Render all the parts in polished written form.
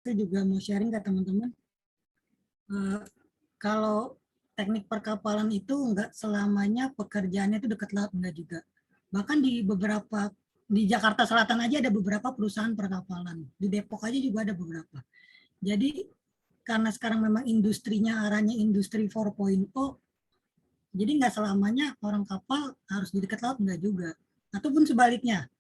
saya juga mau sharing ke teman-teman. Kalau teknik perkapalan itu enggak selamanya pekerjaannya itu dekat laut, enggak juga. Bahkan di Jakarta Selatan aja ada beberapa perusahaan perkapalan. Di Depok aja juga ada beberapa. Jadi karena sekarang memang industrinya arahnya industri 4.0, jadi nggak selamanya orang kapal harus di dekat laut, enggak juga. Ataupun sebaliknya,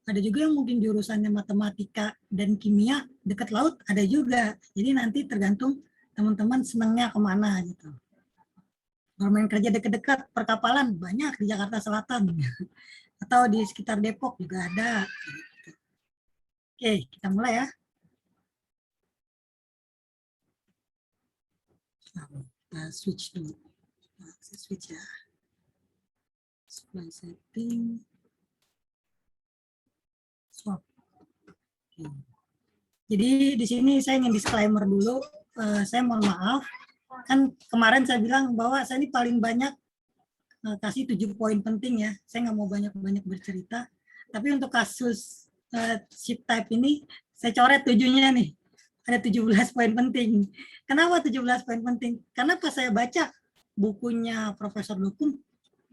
ada juga yang mungkin jurusannya matematika dan kimia dekat laut, ada juga. Jadi nanti tergantung teman-teman senangnya kemana gitu. Kalau main kerja dekat-dekat perkapalan banyak di Jakarta Selatan atau di sekitar Depok juga ada. Oke, kita mulai ya. Kita switch dulu. Saya switch ya. Supply setting. Swap. Oke. Jadi di sini saya ingin disclaimer dulu. Saya mohon maaf. Kan kemarin saya bilang bahwa saya ini paling banyak kasih 7 poin penting ya. Saya nggak mau banyak-banyak bercerita. Tapi untuk kasus ship type ini, saya coret 7-nya nih. Ada 17 poin penting. Kenapa 17 poin penting? Karena pas saya baca bukunya Profesor Dokum,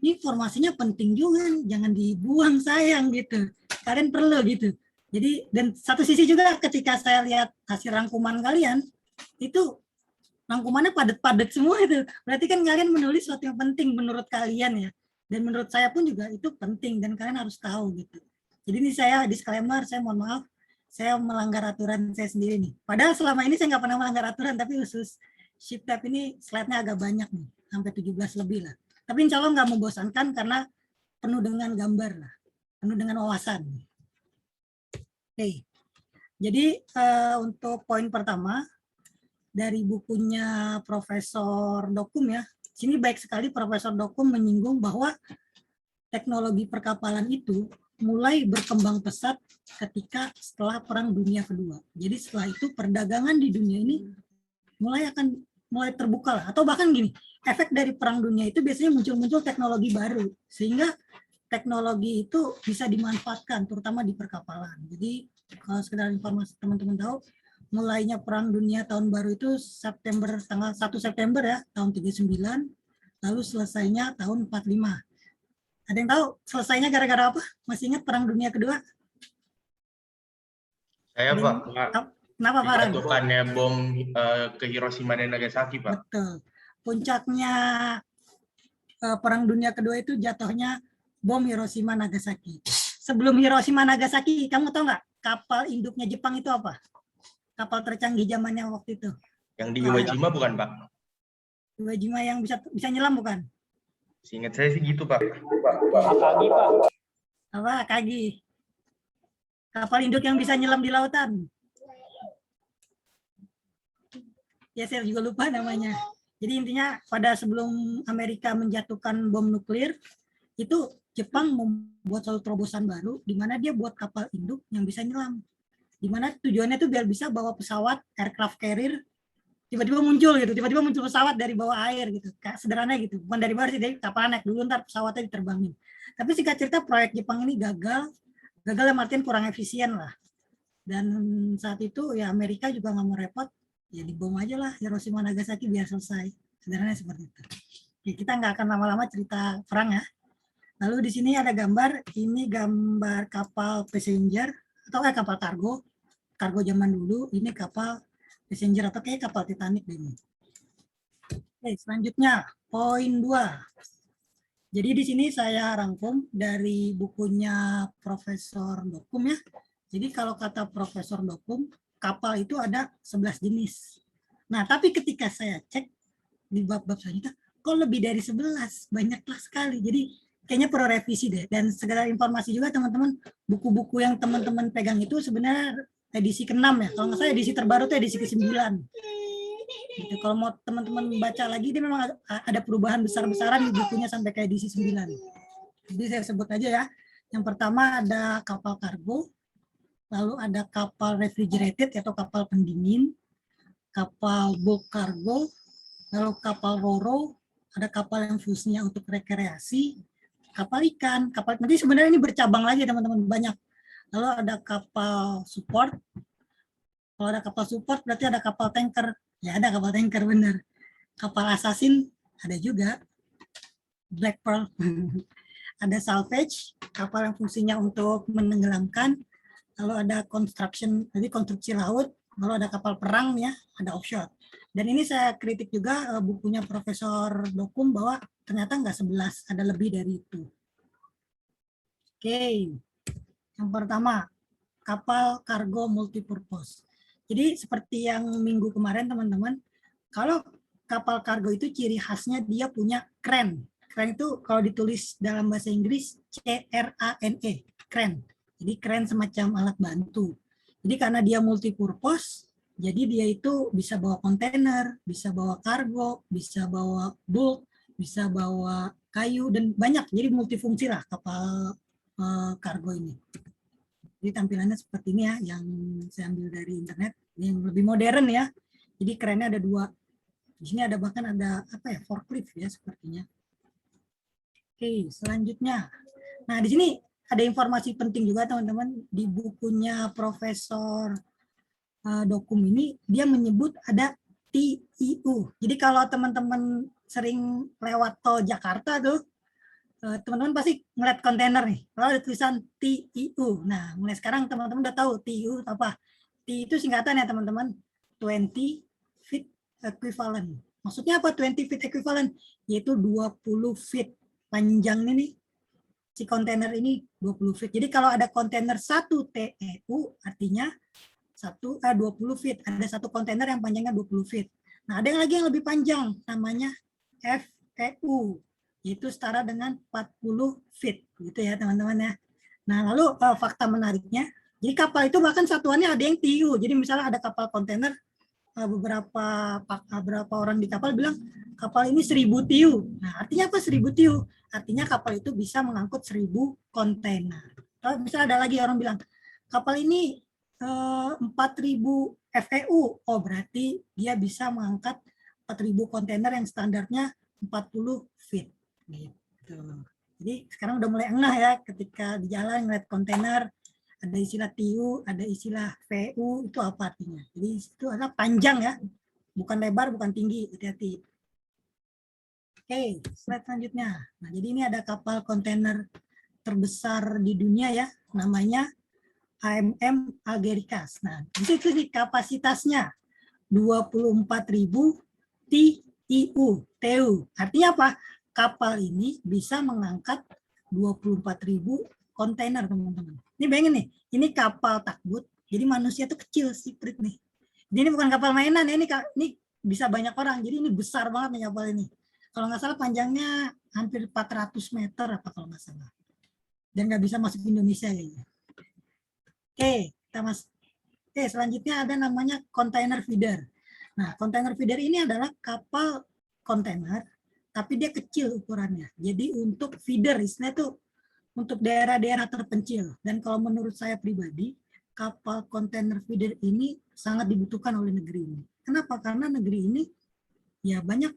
ini informasinya penting juga, jangan dibuang, sayang gitu. Kalian perlu gitu. Jadi, dan satu sisi juga ketika saya lihat hasil rangkuman kalian, itu rangkumannya padat-padat semua itu. Berarti kan kalian menulis sesuatu yang penting menurut kalian ya. Dan menurut saya pun juga itu penting dan kalian harus tahu gitu. Jadi ini saya disclaimer, saya mohon maaf, saya melanggar aturan saya sendiri nih. Padahal selama ini saya nggak pernah melanggar aturan, tapi khusus ship type ini slide-nya agak banyak nih, sampai 17 lebih lah. Tapi insya Allah nggak membosankan karena penuh dengan gambar lah, penuh dengan wawasan. Oke, jadi untuk poin pertama, dari bukunya Profesor Dokum ya. Sini baik sekali Profesor Dokum menyinggung bahwa teknologi perkapalan itu mulai berkembang pesat ketika setelah Perang Dunia Kedua. Jadi setelah itu perdagangan di dunia ini mulai terbuka lah. Atau bahkan gini, efek dari Perang Dunia itu biasanya muncul teknologi baru. Sehingga teknologi itu bisa dimanfaatkan, terutama di perkapalan. Jadi kalau sekedar informasi teman-teman tahu, mulainya Perang Dunia tahun baru itu tanggal 1 September ya, tahun 39, lalu selesainya tahun 45. Ada yang tahu selesainya gara-gara apa? Masih ingat Perang Dunia Kedua? Saya Pak, kenapa Pak? Dijatuhkannya bom ke Hiroshima dan Nagasaki Pak. Betul. Puncaknya Perang Dunia Kedua itu jatuhnya bom Hiroshima Nagasaki. Sebelum Hiroshima Nagasaki, kamu tahu nggak kapal induknya Jepang itu apa? Kapal tercanggih zamannya waktu itu. Yang di Iwo Jima bukan Pak? Iwo Jima yang bisa nyelam bukan? Seingat saya sih gitu Pak. Akagi Pak. Apa Akagi? Kapal induk yang bisa nyelam di lautan. Ya saya juga lupa namanya. Jadi intinya pada sebelum Amerika menjatuhkan bom nuklir, itu Jepang membuat satu terobosan baru di mana dia buat kapal induk yang bisa nyelam. Di mana tujuannya itu biar bisa bawa pesawat aircraft carrier tiba-tiba muncul pesawat dari bawah air gitu, sederhana gitu, bukan dari bawah sih, dari kapal naik dulu ntar pesawatnya diterbangin. Tapi singkat cerita proyek Jepang ini gagal yang artian kurang efisien lah, dan saat itu ya Amerika juga nggak mau repot, ya dibom aja lah Hiroshima Nagasaki biar selesai, sederhana seperti itu. Ya, kita nggak akan lama-lama cerita perang ya. Lalu di sini ada gambar, ini gambar kapal passenger atau kapal kargo zaman dulu, ini kapal passenger atau kayak kapal Titanic ini. Oke, selanjutnya poin 2. Jadi di sini saya rangkum dari bukunya Profesor Dokum ya. Jadi kalau kata Profesor Dokum, kapal itu ada 11 jenis. Nah, tapi ketika saya cek di bab-bab selanjutnya, kok lebih dari 11, banyaklah sekali. Jadi kayaknya perlu revisi deh. Dan segala informasi juga teman-teman, buku-buku yang teman-teman pegang itu sebenarnya edisi ke-6 ya. Kalau nggak salah edisi terbaru itu edisi ke-9. Gitu. Kalau mau teman-teman baca lagi, dia memang ada perubahan besar-besaran di bukunya sampai ke edisi 9. Jadi saya sebut aja ya. Yang pertama ada kapal kargo, lalu ada kapal refrigerated atau kapal pendingin, kapal bulk cargo, lalu kapal roro, ada kapal yang fungsinya untuk rekreasi, kapal ikan, kapal nanti sebenarnya ini bercabang lagi teman-teman, banyak. Lalu ada kapal support, Kalau ada kapal support berarti ada kapal tanker. Ya ada kapal tanker bener. Kapal assassin ada juga. Black Pearl. Ada salvage, kapal yang fungsinya untuk menenggelamkan. Lalu ada construction, jadi konstruksi laut. Lalu ada kapal perang ya, ada offshore. Dan ini saya kritik juga bukunya Profesor Dokum bahwa ternyata nggak 11, ada lebih dari itu. Oke, yang pertama, kapal kargo multipurpose. Jadi seperti yang minggu kemarin teman-teman, kalau kapal kargo itu ciri khasnya dia punya crane. Crane itu kalau ditulis dalam bahasa Inggris C-R-A-N-E, crane. Jadi crane semacam alat bantu. Jadi karena dia multipurpose, jadi dia itu bisa bawa kontainer, bisa bawa kargo, bisa bawa bulk, bisa bawa kayu, dan banyak. Jadi multifungsi lah kapal kargo ini. Jadi tampilannya seperti ini ya, yang saya ambil dari internet, yang lebih modern ya. Jadi kerennya ada dua. Di sini ada bahkan ada apa ya, forklift ya sepertinya. Oke, selanjutnya. Nah, di sini ada informasi penting juga teman-teman, di bukunya Profesor Dokum ini dia menyebut ada TIU. Jadi kalau teman-teman sering lewat tol Jakarta tuh, teman-teman pasti ngeliat kontainer nih, lalu ada tulisan TIU. Nah, mulai sekarang teman-teman udah tahu TIU apa. T itu singkatan ya teman-teman, 20 feet equivalent. Maksudnya apa 20 feet equivalent? Yaitu 20 feet panjang ini, si kontainer ini 20 feet. Jadi kalau ada kontainer 1 TEU, artinya 20 feet. Ada satu kontainer yang panjangnya 20 feet. Nah, ada yang lagi yang lebih panjang, namanya FEU. Itu setara dengan 40 feet, gitu ya teman-teman ya. Nah, lalu fakta menariknya, jadi kapal itu bahkan satuannya ada yang TIU. Jadi misalnya ada kapal kontainer, beberapa orang di kapal bilang kapal ini 1000 TIU. Nah, artinya apa 1000 TIU? Artinya kapal itu bisa mengangkut 1000 kontainer. Kalau misalnya ada lagi orang bilang kapal ini 4000 FEU. Oh, berarti dia bisa mengangkat 4000 kontainer yang standarnya 40 feet. Gitu. Jadi sekarang udah mulai engah ya ketika di jalan ngeliat kontainer, ada istilah TIU, ada istilah VU, itu apa artinya? Jadi itu adalah panjang ya, bukan lebar, bukan tinggi, hati-hati. Oke, slide selanjutnya. Nah, jadi ini ada kapal kontainer terbesar di dunia ya, namanya AMM Algeciras. Nah, di situ nih kapasitasnya 24.000 TIU. Artinya apa? Kapal ini bisa mengangkat 24.000 kontainer, teman-teman. Ini bayangin nih, ini kapal takbut, jadi manusia tuh kecil siprit nih. Jadi ini bukan kapal mainan ya, ini bisa banyak orang, jadi ini besar banget nih kapal ini. Kalau nggak salah panjangnya hampir 400 meter apa kalau nggak salah. Dan nggak bisa masuk Indonesia kayaknya. Oke, selanjutnya ada namanya container feeder. Nah, container feeder ini adalah kapal kontainer, tapi dia kecil ukurannya. Jadi untuk feeder, istilahnya itu untuk daerah-daerah terpencil. Dan kalau menurut saya pribadi, kapal kontainer feeder ini sangat dibutuhkan oleh negeri ini. Kenapa? Karena negeri ini ya banyak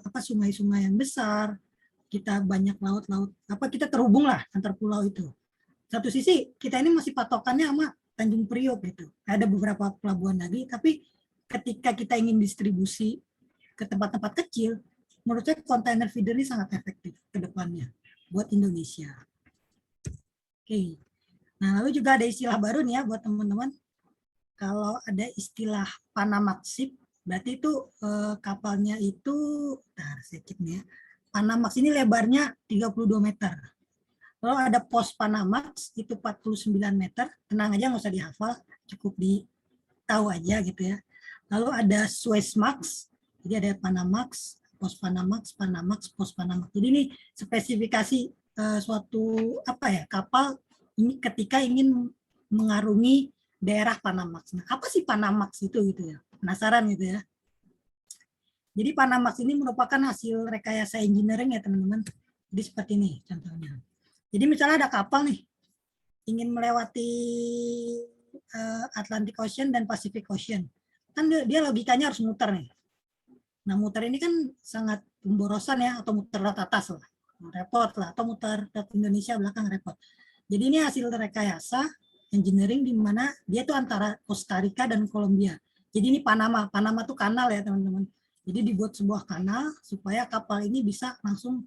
sungai-sungai yang besar, kita banyak laut-laut, kita terhubung lah antar pulau itu. Satu sisi kita ini masih patokannya sama Tanjung Priok gitu. Ada beberapa pelabuhan lagi, tapi ketika kita ingin distribusi ke tempat-tempat kecil, menurut saya kontainer feeder ini sangat efektif ke depannya buat Indonesia. Oke. Nah, lalu juga ada istilah baru nih ya buat teman-teman. Kalau ada istilah Panamax ship, berarti itu kapalnya itu, saya cek nih ya. Panamax ini lebarnya 32 meter. Lalu ada pos Panamax itu 49 meter, tenang aja nggak usah dihafal, cukup ditahu aja gitu ya. Lalu ada Suezmax, jadi ada Panamax, pos Panamax, pos Panamax. Jadi ini spesifikasi suatu kapal ini ketika ingin mengarungi daerah Panamax. Nah, apa sih Panamax itu gitu ya? Penasaran gitu ya. Jadi Panamax ini merupakan hasil rekayasa engineering ya teman-teman. Jadi seperti ini contohnya. Jadi misalnya ada kapal nih, ingin melewati Atlantic Ocean dan Pacific Ocean. Kan dia logikanya harus muter nih. Nah muter ini kan sangat pemborosan ya, atau muter laut atas lah. Repot lah, atau muter ke Indonesia belakang repot. Jadi ini hasil rekayasa engineering di mana dia tuh antara Costa Rica dan Kolombia. Jadi ini Panama. Panama tuh kanal ya teman-teman. Jadi dibuat sebuah kanal supaya kapal ini bisa langsung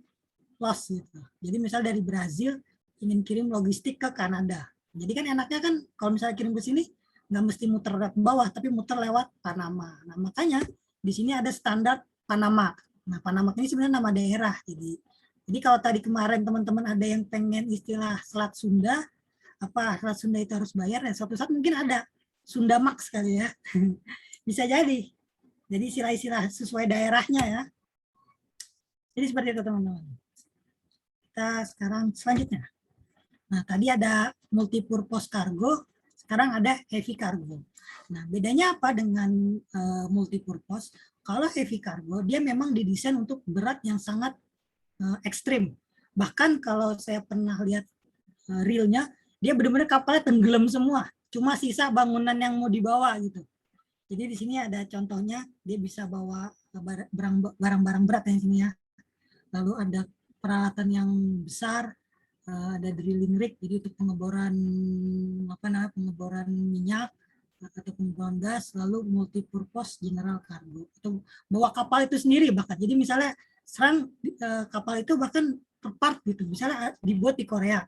loss gitu. Jadi misal dari Brazil ingin kirim logistik ke Kanada. Jadi kan enaknya kan kalau misalnya kirim ke sini nggak mesti muter ke bawah, tapi muter lewat Panama. Nah makanya di sini ada standar Panama. Nah Panama ini sebenarnya nama daerah. Jadi kalau tadi kemarin teman-teman ada yang pengen istilah Selat Sunda, apa Selat Sunda itu harus bayar, ya suatu saat mungkin ada Sunda Max kali ya. Bisa jadi. Jadi istilah-istilah sesuai daerahnya ya. Jadi seperti itu teman-teman. Kita sekarang selanjutnya. Nah, tadi ada multipurpose cargo, sekarang ada heavy cargo. Nah, bedanya apa dengan multipurpose? Kalau heavy cargo, dia memang didesain untuk berat yang sangat ekstrim. Bahkan kalau saya pernah lihat realnya, dia benar-benar kapalnya tenggelam semua. Cuma sisa bangunan yang mau dibawa gitu. Jadi di sini ada contohnya, dia bisa bawa barang-barang berat yang sini ya. Lalu ada peralatan yang besar, ada drilling rig, jadi untuk pengeboran pengeboran minyak atau pengeboran gas, lalu multipurpose general cargo itu bawa kapal itu sendiri bahkan. Jadi misalnya serang kapal itu bahkan per part gitu, misalnya dibuat di Korea,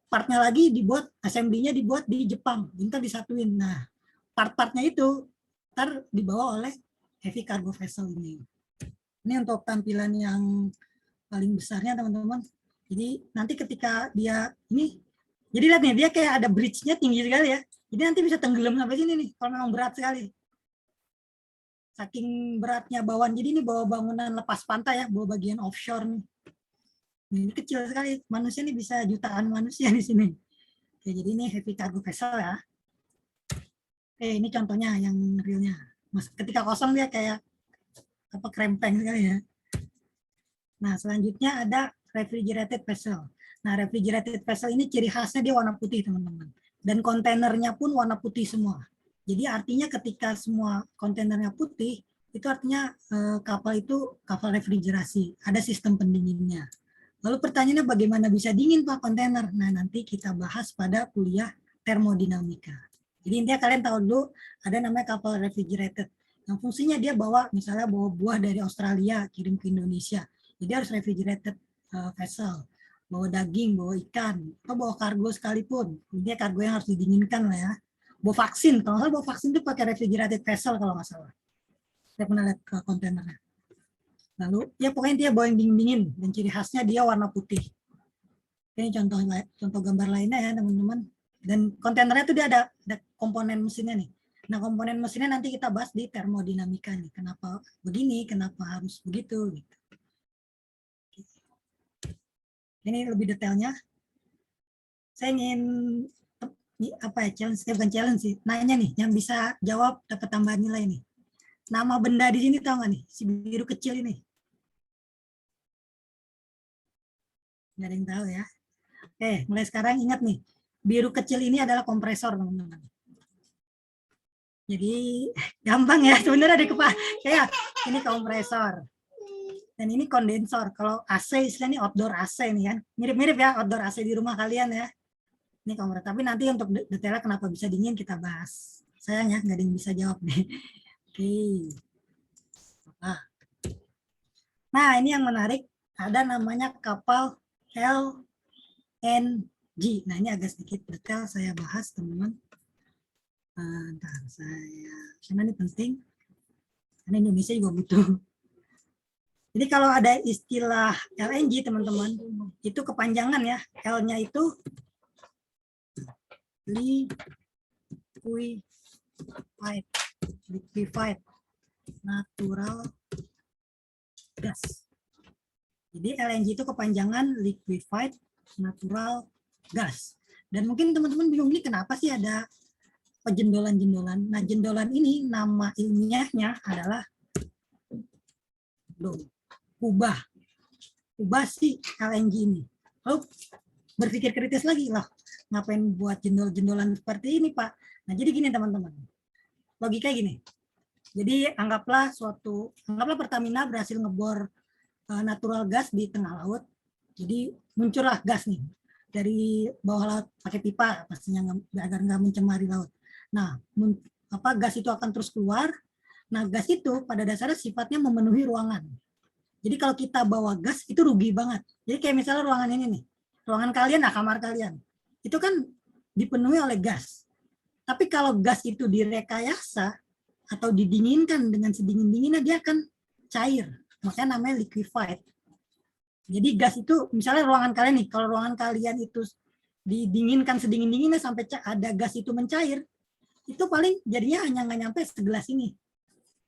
partnya lagi dibuat, assembly-nya dibuat di Jepang, ntar disatuin. Nah part-partnya itu ntar dibawa oleh heavy cargo vessel ini. Ini untuk tampilan yang paling besarnya teman-teman. Jadi nanti ketika dia ini, jadi lihat nih dia kayak ada bridge-nya tinggi sekali ya. Jadi nanti bisa tenggelam sampai sini nih kalau memang berat sekali. Saking beratnya bawaan. Jadi ini bawa bangunan lepas pantai ya, bawa bagian offshore nih. Ini kecil sekali. Manusia nih bisa jutaan manusia di sini. Oke, jadi ini heavy cargo vessel ya. Oke, ini contohnya yang realnya. Mas, ketika kosong dia kayak apa krempeng sekali ya. Nah, selanjutnya ada refrigerated vessel. Nah, refrigerated vessel ini ciri khasnya dia warna putih, teman-teman. Dan kontainernya pun warna putih semua. Jadi artinya ketika semua kontainernya putih, itu artinya kapal itu kapal refrigerasi. Ada sistem pendinginnya. Lalu pertanyaannya bagaimana bisa dingin Pak kontainer? Nah, nanti kita bahas pada kuliah termodinamika. Jadi intinya kalian tahu dulu ada namanya kapal refrigerated. Yang fungsinya dia bawa misalnya bawa buah dari Australia kirim ke Indonesia. Jadi harus refrigerated vessel, bawa daging, bawa ikan, atau bawa kargo sekalipun. Dia kargo yang harus didinginkan lah ya. Bawa vaksin, kalau nggak bawa vaksin itu pakai refrigerated vessel kalau nggak salah. Saya pernah lihat ke kontainernya. Lalu ya pokoknya dia bawa yang dingin-dingin dan ciri khasnya dia warna putih. Ini contoh gambar lainnya ya teman-teman. Dan kontainernya itu dia ada komponen mesinnya nih. Nah komponen mesinnya nanti kita bahas di termodinamika nih. Kenapa begini, kenapa harus begitu gitu. Ini lebih detailnya. Saya ingin apa ya challenge, bukan challenge sih, nanya nih, yang bisa jawab dapat tambahan nilai nih. Nama benda di sini tahu nggak nih, si biru kecil ini? Nggak ada yang tahu ya. Oke, mulai sekarang ingat nih, biru kecil ini adalah kompresor teman-teman. Jadi gampang ya, sebenarnya di kepala. Kayak ini kompresor. Dan ini kondensor. Kalau AC istilahnya outdoor AC nih kan. Mirip-mirip ya outdoor AC di rumah kalian ya. Ini kompresor. Tapi nanti untuk detailnya kenapa bisa dingin kita bahas. Sayangnya nggak ada yang bisa jawab nih. Oke. Nah ini yang menarik. Ada namanya kapal LNG. Nah ini agak sedikit detail saya bahas teman-teman. Ntar karena ini penting. Karena Indonesia juga butuh. Jadi kalau ada istilah LNG teman-teman, itu kepanjangan ya. L-nya itu liquefied natural gas. Jadi LNG itu kepanjangan liquefied natural gas. Dan mungkin teman-teman bingung ini kenapa sih ada jendolan-jendolan. Nah, jendolan ini nama ilmiahnya adalah kubah. Kubah si LNG ini. Lalu berpikir kritis lagi lah, ngapain buat jendol-jendolan seperti ini Pak? Nah jadi gini teman-teman, logika gini. Jadi anggaplah Pertamina berhasil ngebor natural gas di tengah laut. Jadi muncullah gas nih. dari bawah laut pakai pipa pastinya agar nggak mencemari laut. Nah, gas itu akan terus keluar. Nah, gas itu pada dasarnya sifatnya memenuhi ruangan. Jadi kalau kita bawa gas itu rugi banget. Jadi kayak misalnya ruangan ini nih, ruangan kalian, nah kamar kalian, itu kan dipenuhi oleh gas. Tapi kalau gas itu direkayasa atau didinginkan dengan sedingin-dinginnya, dia akan cair. Makanya namanya liquefied. Jadi gas itu, misalnya ruangan kalian nih, kalau ruangan kalian itu didinginkan sedingin-dinginnya sampai ada gas itu mencair, itu paling jadinya hanya nggak nyampe segelas ini.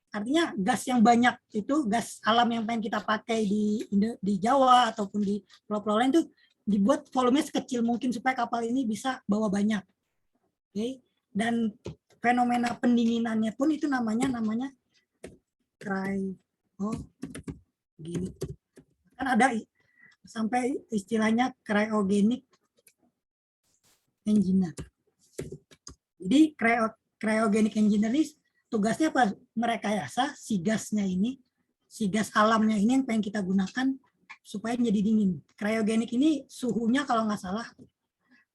Artinya gas yang banyak itu, gas alam yang pengen kita pakai di Jawa ataupun di pulau-pulau lain itu dibuat volumenya sekecil mungkin supaya kapal ini bisa bawa banyak. Oke. Dan fenomena pendinginannya pun itu namanya cryogenic. Kan ada sampai istilahnya cryogenic engineer. Jadi cryogenic engineer ini tugasnya apa? Merekayasa si gasnya ini, si gas alamnya ini yang pengen kita gunakan supaya menjadi dingin. Cryogenic ini suhunya kalau nggak salah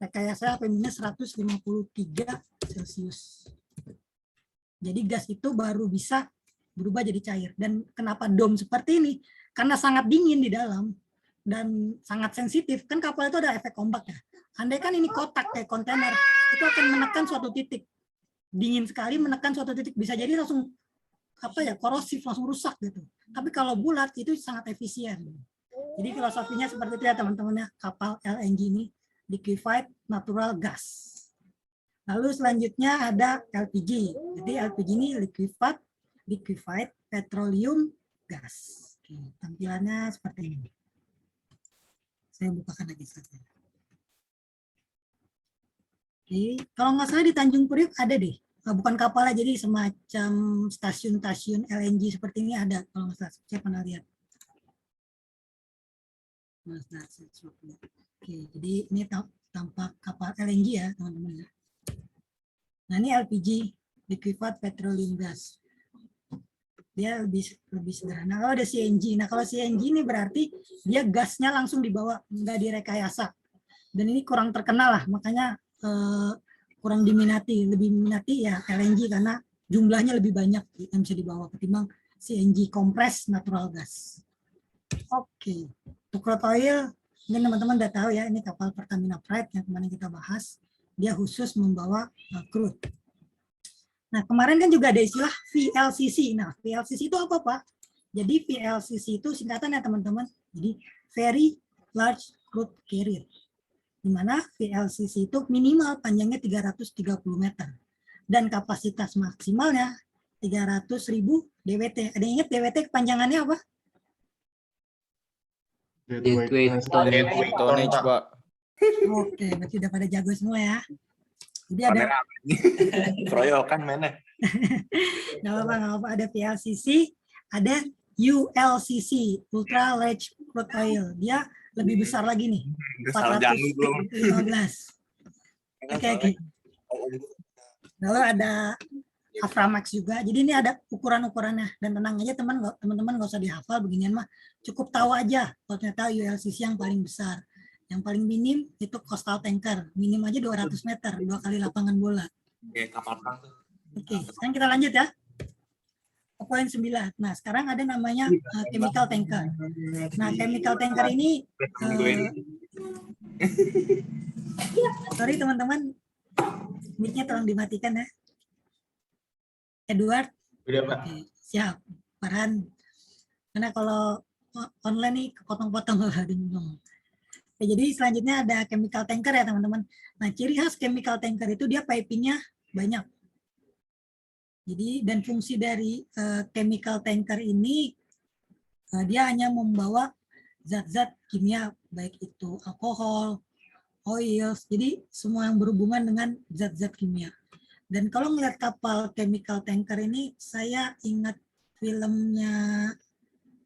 rekayasa minus 153 Celcius. Jadi gas itu baru bisa berubah jadi cair. Dan kenapa dom seperti ini? Karena sangat dingin di dalam dan sangat sensitif. Kan kapal itu ada efek ombak ya. Andai kan ini kotak kayak kontainer, itu akan menekan suatu titik. Dingin sekali menekan suatu titik, bisa jadi langsung korosif, langsung rusak gitu. Tapi kalau bulat itu sangat efisien. Jadi filosofinya seperti itu ya teman-teman ya, kapal LNG ini liquefied natural gas. Lalu selanjutnya ada LPG. Jadi LPG ini liquefied petroleum gas. Oke, tampilannya seperti ini. Saya bukakan lagi saja. Oke, kalau nggak salah di Tanjung Priok ada deh. Bukan kapalnya, jadi semacam stasiun-stasiun LNG seperti ini ada. Kalau nggak salah, saya pernah lihat. Oke, jadi ini tampak kapal LNG ya teman-teman. Nah ini LPG, liquefied petroleum gas. Dia lebih sederhana. Kalau ada CNG, nah kalau CNG ini berarti dia gasnya langsung dibawa, nggak direkayasa. Dan ini kurang terkenal lah, makanya kurang diminati. Lebih diminati ya LNG karena jumlahnya lebih banyak yang bisa dibawa ketimbang CNG, compressed natural gas. Oke, untuk crude oil, ini teman-teman udah tahu ya, ini kapal Pertamina Pride yang kemarin kita bahas, dia khusus membawa crude. Nah, kemarin kan juga ada istilah VLCC. Nah, VLCC itu apa, Pak? Jadi VLCC itu singkatan ya teman-teman. Jadi Very Large Crude Carrier. Di mana VLCC itu minimal panjangnya 330 meter. Dan kapasitas maksimalnya 300.000 DWT. Ada yang ingat DWT kepanjangannya apa? Deadweight tonnage, Pak. Oke, berarti udah pada jago semua ya. Jadi ada keroyokan mana? nggak apa-apa, ada VLCC, ada ULCC, Ultra Large Crude Oil. Dia lebih besar lagi nih, 415. Oke. Lalu ada Aframax juga. Jadi ini ada ukuran-ukurannya. Dan tenang aja teman-teman nggak usah dihafal beginian mah. Cukup tahu aja kalau ternyata ULCC yang paling besar. Yang paling minim itu coastal tanker. Minim aja 200 meter, 2 kali lapangan bola. Oke, sekarang kita lanjut ya. Poin 9. Nah, sekarang ada namanya chemical tanker. Nah, chemical tanker ini sorry teman-teman, mic-nya tolong dimatikan ya. Edward. Udah, Pak. Oke, siap. Farhan. Karena kalau online nih kepotong-potong kalau ada ngomong. Oke, jadi selanjutnya ada chemical tanker ya teman-teman. Nah, ciri khas chemical tanker itu dia pipingnya banyak. Jadi dan fungsi dari chemical tanker ini dia hanya membawa zat-zat kimia baik itu alkohol, oil, jadi semua yang berhubungan dengan zat-zat kimia. Dan kalau ngeliat kapal chemical tanker ini, saya ingat filmnya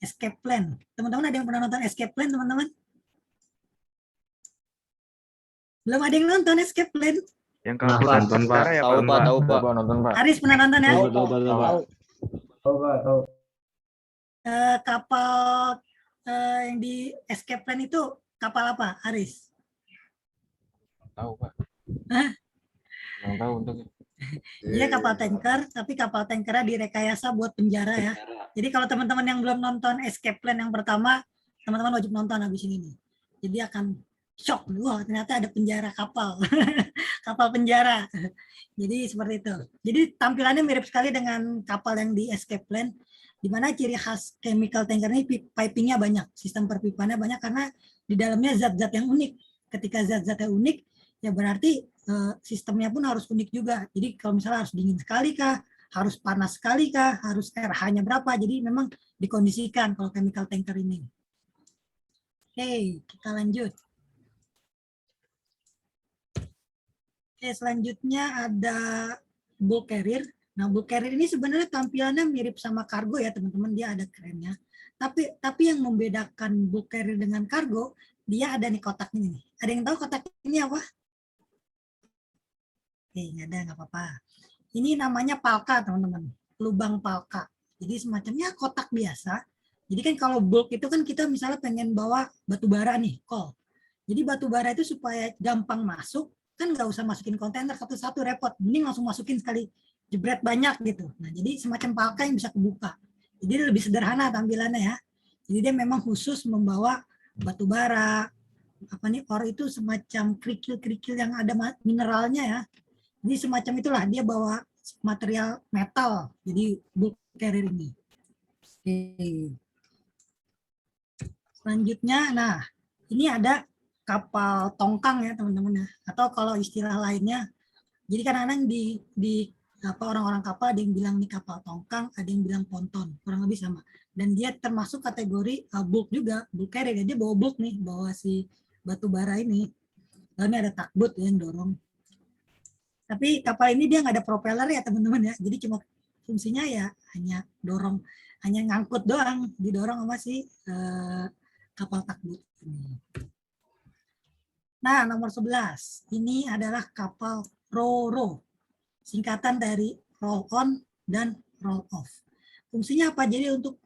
Escape Plan. Teman-teman ada yang pernah nonton Escape Plan, teman-teman? Belum ada yang nonton Escape Plan? Yang kalau nonton Pak. Tahu Pak. Nonton Pak. Aris pernah nonton ya? Tahu. Kapal yang di Escape Plan itu kapal apa, Aris? tahu Pak. Hah? Kurang tahu untuk Dia kapal tanker, tapi kapal tankernya direkayasa buat penjara ya. Jadi kalau teman-teman yang belum nonton Escape Plan yang pertama, teman-teman wajib nonton habis ini nih. Jadi akan shock, wah ternyata ada penjara kapal, kapal penjara. Jadi seperti itu. Jadi tampilannya mirip sekali dengan kapal yang di Escape Plan, di mana ciri khas chemical tanker ini pipingnya banyak, sistem perpipaannya banyak karena di dalamnya zat-zat yang unik. Ketika zat-zat yang unik, ya berarti sistemnya pun harus unik juga. Jadi kalau misalnya harus dingin sekali kah, harus panas sekali kah, harus RH-nya berapa. Jadi memang dikondisikan kalau chemical tanker ini. Oke, kita lanjut. Oke, selanjutnya ada bulk carrier. Nah, bulk carrier ini sebenarnya tampilannya mirip sama kargo ya, teman-teman. Dia ada kerennya. Tapi yang membedakan bulk carrier dengan kargo, dia ada nih kotak ini. Ada yang tahu kotak ini apa? Oke, nggak ada, nggak apa-apa. Ini namanya palka, teman-teman. Lubang palka. Jadi semacamnya kotak biasa. Jadi kan kalau bulk itu kan kita misalnya pengen bawa batu bara nih, kol. Jadi batu bara itu supaya gampang masuk, kan nggak usah masukin kontainer satu-satu repot. Mending langsung masukin sekali, jebret banyak gitu. Nah, jadi semacam palka yang bisa kebuka. Jadi lebih sederhana tampilannya ya. Jadi dia memang khusus membawa batu bara, apa nih, ore itu semacam kerikil-kerikil yang ada mineralnya ya. Jadi semacam itulah, dia bawa material metal, jadi bulk carrier ini. Oke. Selanjutnya, nah ini ada kapal tongkang ya teman-teman ya, atau kalau istilah lainnya, jadi kadang-kadang di apa orang-orang kapal ada yang bilang nih kapal tongkang, ada yang bilang ponton, kurang lebih sama. Dan dia termasuk kategori bulk juga, bulk carrier. Dia bawa bulk nih, bawa si batu bara ini. Lalu ini ada takbut yang dorong. Tapi kapal ini dia nggak ada propeller ya teman-teman ya, jadi cuma fungsinya ya hanya dorong, hanya ngangkut doang, didorong sama si kapal takbut ini. Nah, nomor 11, ini adalah kapal RoRo, singkatan dari roll on dan roll off. Fungsinya apa? Jadi untuk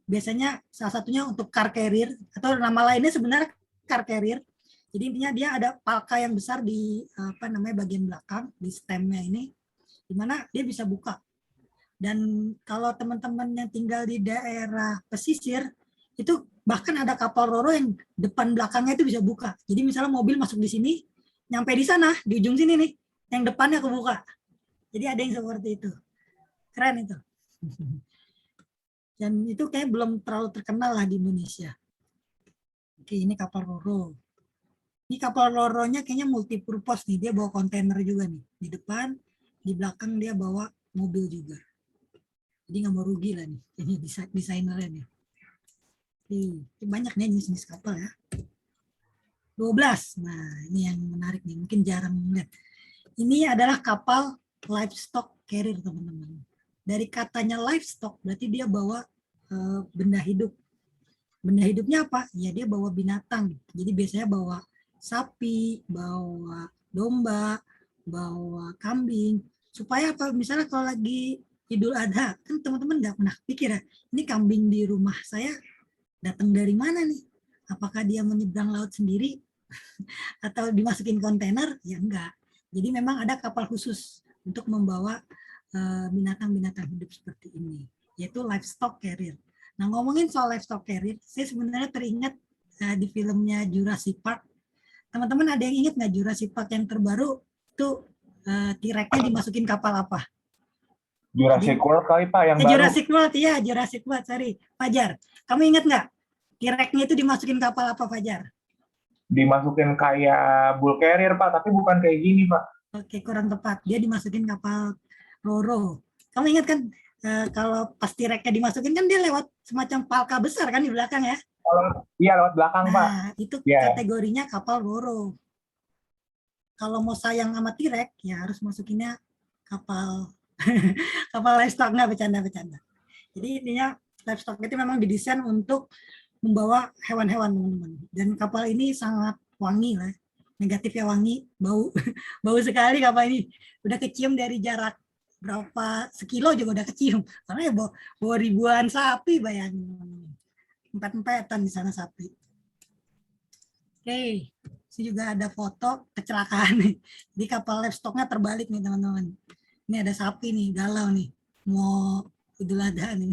biasanya salah satunya untuk car carrier, atau nama lainnya sebenarnya car carrier. Jadi intinya dia ada palka yang besar di apa namanya bagian belakang di stemnya ini, di mana dia bisa buka. Dan kalau teman-teman yang tinggal di daerah pesisir itu bahkan ada kapal roro yang depan belakangnya itu bisa buka. Jadi misalnya mobil masuk di sini, nyampe di sana di ujung sini nih, yang depannya kebuka. Jadi ada yang seperti itu. Keren itu. Dan itu kayak belum terlalu terkenal lah di Indonesia. Oke, ini kapal roro. Ini kapal roronya kayaknya multipurpose nih, dia bawa kontainer juga nih. Di depan, di belakang dia bawa mobil juga. Jadi nggak mau rugi lah nih, ini desainernya nih. Banyak nih jenis-jenis kapal ya. 12, nah ini yang menarik nih, mungkin jarang melihat. Ini adalah kapal livestock carrier teman-teman. Dari katanya livestock, berarti dia bawa benda hidup. Benda hidupnya apa? Ya dia bawa binatang. Jadi biasanya bawa sapi, bawa domba, bawa kambing. Supaya apa? Misalnya kalau lagi Idul Adha, kan teman-teman nggak pernah pikir ya, ini kambing di rumah saya datang dari mana nih? Apakah dia menyeberang laut sendiri atau dimasukin kontainer? Ya enggak. Jadi memang ada kapal khusus untuk membawa binatang-binatang hidup seperti ini, yaitu livestock carrier. Nah, ngomongin soal livestock carrier, saya sebenarnya teringat di filmnya Jurassic Park. Teman-teman ada yang ingat nggak Jurassic Park yang terbaru itu T-Rex-nya dimasukin kapal apa? Jurassic World kali Pak yang baru. Jurassic World, ya Jurassic World, sorry. Fajar, kamu ingat nggak T-Rex-nya itu dimasukin kapal apa, Fajar? Dimasukin kayak bull carrier Pak, tapi bukan kayak gini Pak. Oke, kurang tepat. Dia dimasukin kapal Roro. Kamu ingat kan kalau pas T-Rex-nya dimasukin kan dia lewat semacam palka besar kan di belakang ya? Iya lewat belakang Pak. Nah, itu Yeah. kategorinya kapal Roro. Kalau mau sayang sama T-Rex, ya harus masukinnya kapal kapal livestock, nggak bercanda-bercanda. Jadi intinya livestock itu memang didesain untuk membawa hewan-hewan teman-teman. Dan kapal ini sangat wangi lah. Negatifnya wangi, bau bau sekali kapal ini. Udah kecium dari jarak berapa sekilo juga udah kecium. Karena ya bawa ribuan sapi, bayangin. Empat-empatan di sana sapi. Oke. Ini juga ada foto kecelakaan nih. Di kapal livestocknya terbalik nih teman-teman. Ini ada sapi nih, galau nih. Mau Idul Adha nih.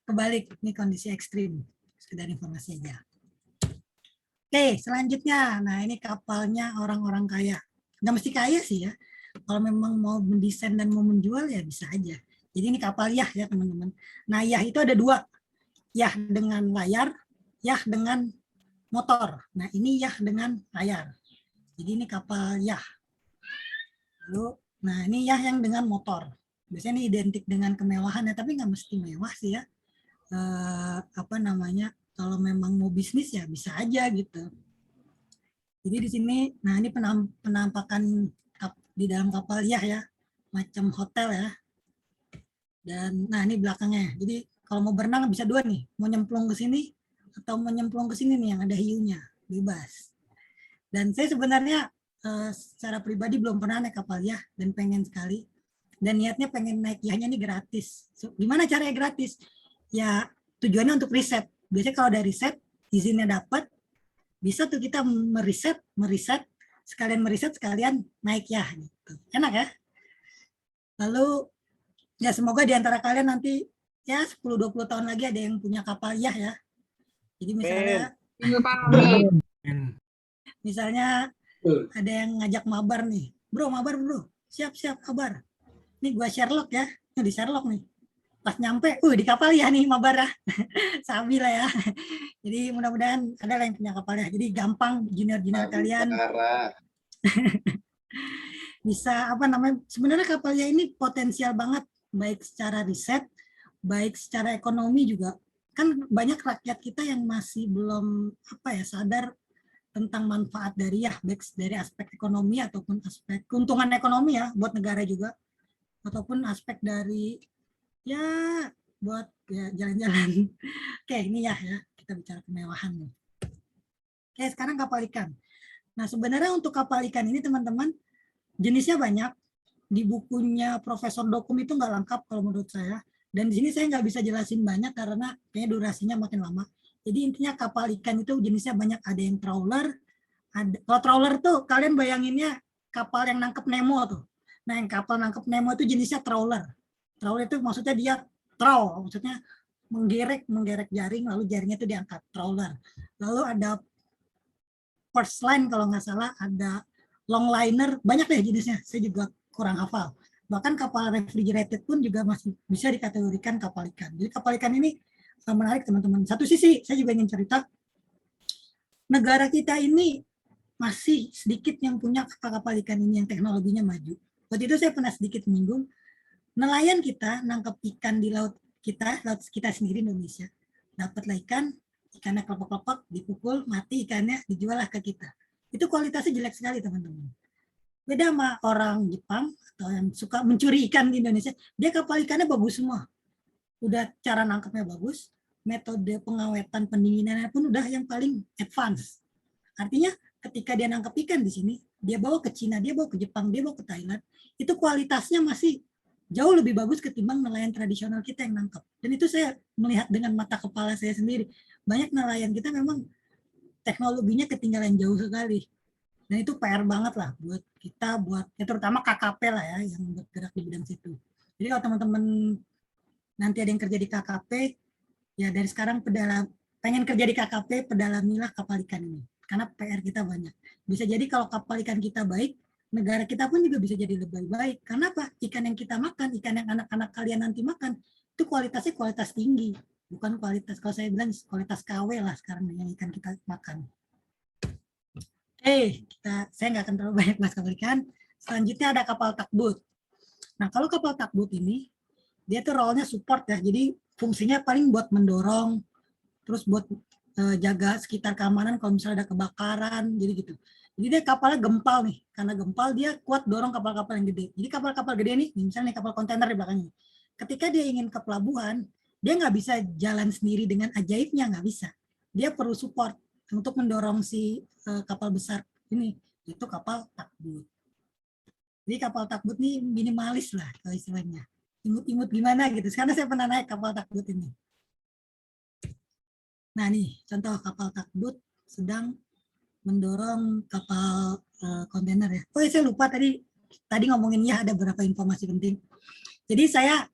Kebalik, ini kondisi ekstrim. Sekedar informasi aja. Oke, selanjutnya. Nah, ini kapalnya orang-orang kaya. Nggak mesti kaya sih ya. Kalau memang mau mendesain dan mau menjual ya bisa aja. Jadi ini kapal yah ya teman-teman. Nah, yah itu ada dua. Yah dengan layar, yah dengan motor. Nah, ini yah dengan layar. Jadi ini kapal yah. Lalu, nah ini yah yang dengan motor. Biasanya ini identik dengan kemewahan ya, tapi nggak mesti mewah sih ya. Apa namanya? Kalau memang mau bisnis ya bisa aja gitu. Jadi di sini, nah ini penampakan di dalam kapal yah ya, macam hotel ya. Dan nah ini belakangnya. Jadi kalau mau berenang bisa dua nih, mau nyemplung ke sini atau mau nyemplung ke sini nih yang ada hiunya, bebas. Dan saya sebenarnya secara pribadi belum pernah naik kapal yah dan pengen sekali. Dan niatnya pengen naik yahnya ini gratis. Gimana caranya gratis? Ya tujuannya untuk riset. Biasanya kalau ada riset, izinnya dapat, bisa tuh kita meriset, sekalian naik yah gitu. Enak ya? Lalu ya semoga di antara kalian nanti ya 10-20 tahun lagi ada yang punya kapal yah ya. Jadi misalnya ada yang ngajak mabar nih. Bro, mabar bro. Siap mabar. Ini gua Sherlock ya. Di Sherlock nih. Pas nyampe, di kapal ya nih mabar ya. Sabi lah ya. Jadi mudah-mudahan ada yang punya kapal ya. Jadi gampang junior-junior kalian bisa apa namanya, sebenarnya kapalnya ini potensial banget, baik secara riset, baik secara ekonomi juga. Kan banyak rakyat kita yang masih belum sadar tentang manfaat dari baik dari aspek ekonomi ataupun aspek keuntungan ekonomi ya buat negara juga, ataupun aspek dari ya buat ya jalan-jalan. Oke, ini ya kita bicara kemewahan nih. Oke, sekarang kapal ikan. Nah, sebenarnya untuk kapal ikan ini teman-teman jenisnya banyak. Di bukunya Profesor Dokum itu nggak lengkap kalau menurut saya. Dan di sini saya nggak bisa jelasin banyak karena kayaknya durasinya makin lama. Jadi intinya kapal ikan itu jenisnya banyak. Ada yang trawler. Kalau trawler tuh kalian bayanginnya kapal yang nangkep Nemo tuh. Nah yang kapal nangkep Nemo itu jenisnya trawler. Trawler itu maksudnya dia maksudnya menggerek jaring lalu jaringnya itu diangkat, trawler. Lalu ada first line kalau nggak salah, ada longliner, banyak deh jenisnya, saya juga kurang hafal. Bahkan kapal refrigerated pun juga masih bisa dikategorikan kapal ikan. Jadi kapal ikan ini menarik teman-teman. Satu sisi saya juga ingin cerita, negara kita ini masih sedikit yang punya kapal ikan ini yang teknologinya maju. Waktu itu saya pernah sedikit menyinggung, nelayan kita nangkap ikan di laut kita sendiri Indonesia. Dapatlah ikannya kelopak-kelopak, dipukul, mati ikannya, dijual ke kita. Itu kualitasnya jelek sekali teman-teman. Beda sama orang Jepang atau yang suka mencuri ikan di Indonesia, dia kapal ikannya bagus semua. Udah cara nangkapnya bagus, metode pengawetan pendinginannya pun udah yang paling advance. Artinya ketika dia nangkap ikan di sini, dia bawa ke Cina, dia bawa ke Jepang, dia bawa ke Thailand, itu kualitasnya masih jauh lebih bagus ketimbang nelayan tradisional kita yang nangkap. Dan itu saya melihat dengan mata kepala saya sendiri. Banyak nelayan kita memang teknologinya ketinggalan jauh sekali. Dan itu PR banget lah buat kita, buat ya terutama KKP lah ya yang bergerak di bidang situ. Jadi kalau teman-teman nanti ada yang kerja di KKP, ya dari sekarang pengen kerja di KKP, pedalamilah kapal ikan ini. Karena PR kita banyak. Bisa jadi kalau kapal ikan kita baik, negara kita pun juga bisa jadi lebih baik. Karena apa? Ikan yang kita makan, ikan yang anak-anak kalian nanti makan, itu kualitasnya kualitas tinggi. Bukan kualitas, kalau saya bilang kualitas KW lah sekarang yang ikan kita makan. Saya nggak akan terlalu banyak bahas kapal ikan. Selanjutnya ada kapal takbut. Nah, kalau kapal takbut ini, dia tuh role-nya support ya. Jadi fungsinya paling buat mendorong, terus buat jaga sekitar keamanan kalau misalnya ada kebakaran, jadi gitu. Jadi dia kapalnya gempal nih. Karena gempal dia kuat dorong kapal-kapal yang gede. Jadi kapal-kapal gede nih, misalnya kapal kontainer di belakangnya. Ketika dia ingin ke pelabuhan, dia nggak bisa jalan sendiri dengan ajaibnya, nggak bisa. Dia perlu support untuk mendorong si kapal besar ini, itu kapal takbut. Jadi kapal takbut ini minimalis lah kalau istilahnya. Imut-imut gimana gitu. Karena saya pernah naik kapal takbut ini. Nah nih, contoh kapal takbut sedang mendorong kapal kontainer ya. Oh, saya lupa tadi ngomonginnya ada beberapa informasi penting. Jadi saya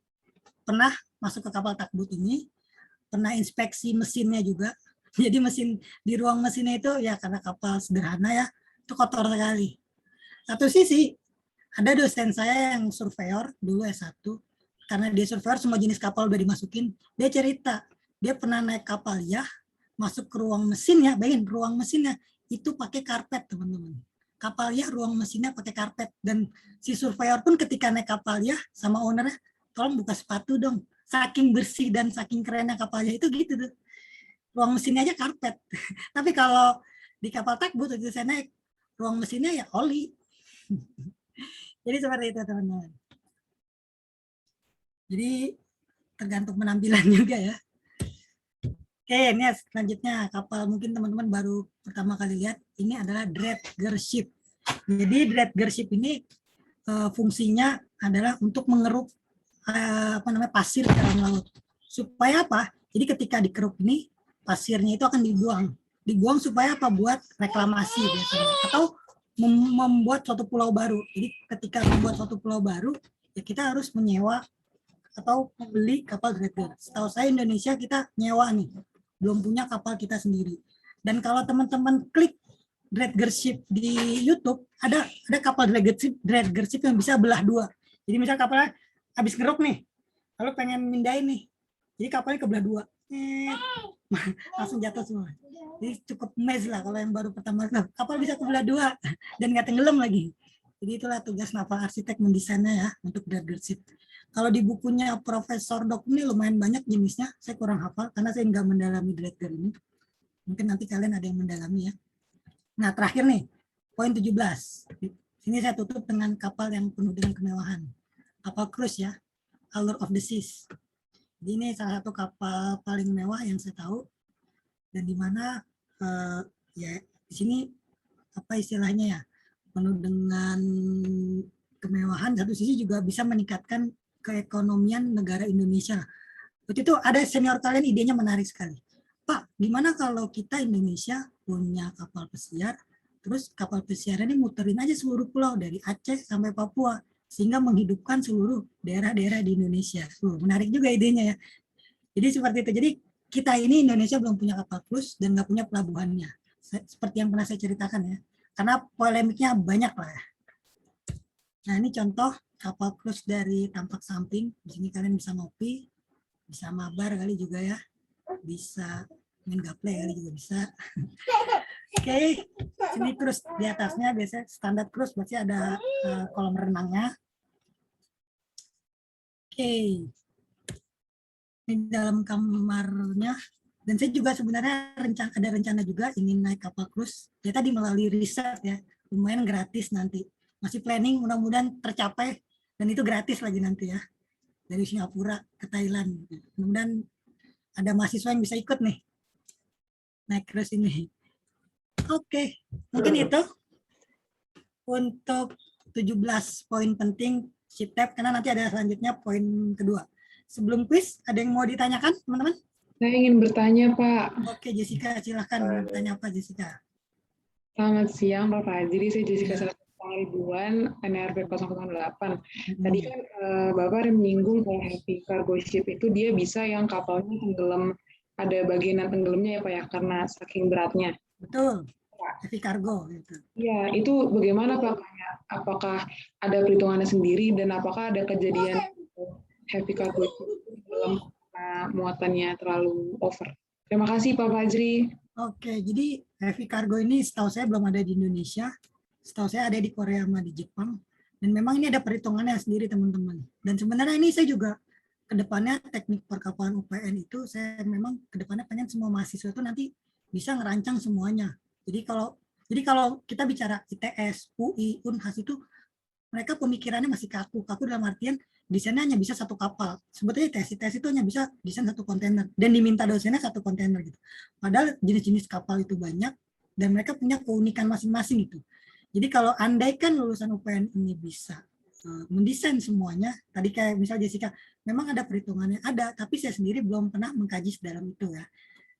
pernah masuk ke kapal takbut ini, pernah inspeksi mesinnya juga. Jadi mesin di ruang mesinnya itu ya karena kapal sederhana ya, itu kotor sekali. Satu sisi ada dosen saya yang surveyor dulu S1, karena dia surveyor semua jenis kapal udah dimasukin, dia cerita dia pernah naik kapal ya, masuk ke ruang mesinnya, bayangin ruang mesinnya itu pakai karpet teman-teman. Kapal ya ruang mesinnya pakai karpet, dan si surveyor pun ketika naik kapal ya sama ownernya, tolong buka sepatu dong. Saking bersih dan saking kerennya kapalnya itu gitu tuh. Ruang mesinnya aja karpet. Tapi kalau di kapal takbut itu saya naik, ruang mesinnya ya oli. Jadi seperti itu teman-teman. Jadi tergantung penampilan juga ya. Oke, ini selanjutnya kapal mungkin teman-teman baru pertama kali lihat, ini adalah dragger ship. Jadi dragger ship ini fungsinya adalah untuk mengeruk pasir di dalam laut. Supaya apa? Jadi ketika dikeruk ini pasirnya itu akan dibuang. Dibuang supaya apa? Buat reklamasi biasanya, atau membuat suatu pulau baru. Jadi ketika membuat suatu pulau baru, ya kita harus menyewa atau membeli kapal dragger. Setahu saya Indonesia kita nyewa nih, belum punya kapal kita sendiri. Dan kalau teman-teman klik dragger ship di YouTube, ada kapal dragger ship yang bisa belah dua. Jadi misal kapalnya habis ngeruk nih, lalu pengen mindahin nih, jadi kapalnya kebelah dua, langsung jatuh semua. Jadi cukup amazed lah kalau yang baru pertama kali, kapal bisa kebelah dua dan nggak tenggelam lagi. Jadi itulah tugas naval arsitek mendesainnya ya untuk dragger ship. Kalau di bukunya Profesor Dok ini lumayan banyak jenisnya, saya kurang hafal karena saya nggak mendalami dragger ini. Mungkin nanti kalian ada yang mendalami ya. Nah terakhir nih, poin 17. Sini saya tutup dengan kapal yang penuh dengan kemewahan. Kapal cruise ya, Allure of the Seas. Jadi ini salah satu kapal paling mewah yang saya tahu. Dan di mana ya di sini apa istilahnya ya, penuh dengan kemewahan, satu sisi juga bisa meningkatkan keekonomian negara Indonesia. Waktu itu ada senior kalian idenya menarik sekali. Pak, gimana kalau kita Indonesia punya kapal pesiar, terus kapal pesiar ini muterin aja seluruh pulau dari Aceh sampai Papua, sehingga menghidupkan seluruh daerah-daerah di Indonesia. Menarik juga idenya ya. Jadi seperti itu. Jadi kita ini Indonesia belum punya kapal cruise dan nggak punya pelabuhannya. Seperti yang pernah saya ceritakan ya. Karena polemiknya banyak lah ya. Nah ini contoh kapal cruise dari tampak samping. Di sini kalian bisa ngopi, bisa mabar kali juga ya, bisa main gaple kali juga bisa. Oke, sini cruise di atasnya biasanya standar cruise berarti ada kolam renangnya. Oke, ini dalam kamarnya. Dan saya juga sebenarnya ada rencana juga ingin naik kapal cruise. Ya tadi melalui riset ya, lumayan gratis nanti. Masih planning, mudah-mudahan tercapai dan itu gratis lagi nanti ya. Dari Singapura ke Thailand. Mudah-mudahan ada mahasiswa yang bisa ikut nih naik cruise ini. Oke, mungkin itu untuk 17 poin penting ship tab, karena nanti ada selanjutnya poin kedua. Sebelum quiz, ada yang mau ditanyakan teman-teman? Saya ingin bertanya, Pak. Oke, Jessica, silahkan bertanya apa, Jessica? Selamat siang, Pak Fajri. Saya Jessica Ribuan, NRP 008. Tadi kan Bapak ada menyinggung kalau heavy cargo ship itu dia bisa yang kapalnya tenggelam, ada bagian yang tenggelamnya ya Pak ya, karena saking beratnya. Betul, heavy cargo. Gitu. Ya, itu bagaimana Pak? Apakah ada perhitungannya sendiri dan apakah ada kejadian heavy cargo ship tenggelam muatannya terlalu over? Terima kasih Pak Fajri. Oke, jadi heavy cargo ini setahu saya belum ada di Indonesia. Setahu saya ada di Korea sama di Jepang. Dan memang ini ada perhitungannya sendiri teman-teman. Dan sebenarnya ini saya juga kedepannya teknik perkapalan UPN itu saya memang kedepannya pengen semua mahasiswa itu nanti bisa ngerancang semuanya. Jadi kalau kita bicara ITS, UI, Unhas itu mereka pemikirannya masih kaku dalam artian desainnya hanya bisa satu kapal. Sebetulnya ITS itu hanya bisa desain satu kontainer dan diminta dosennya satu kontainer gitu. Padahal jenis-jenis kapal itu banyak dan mereka punya keunikan masing-masing gitu. Jadi kalau andaikan lulusan UPN ini bisa mendesain semuanya, tadi kayak misal Jessica, memang ada perhitungannya, ada, tapi saya sendiri belum pernah mengkaji sedalam itu ya.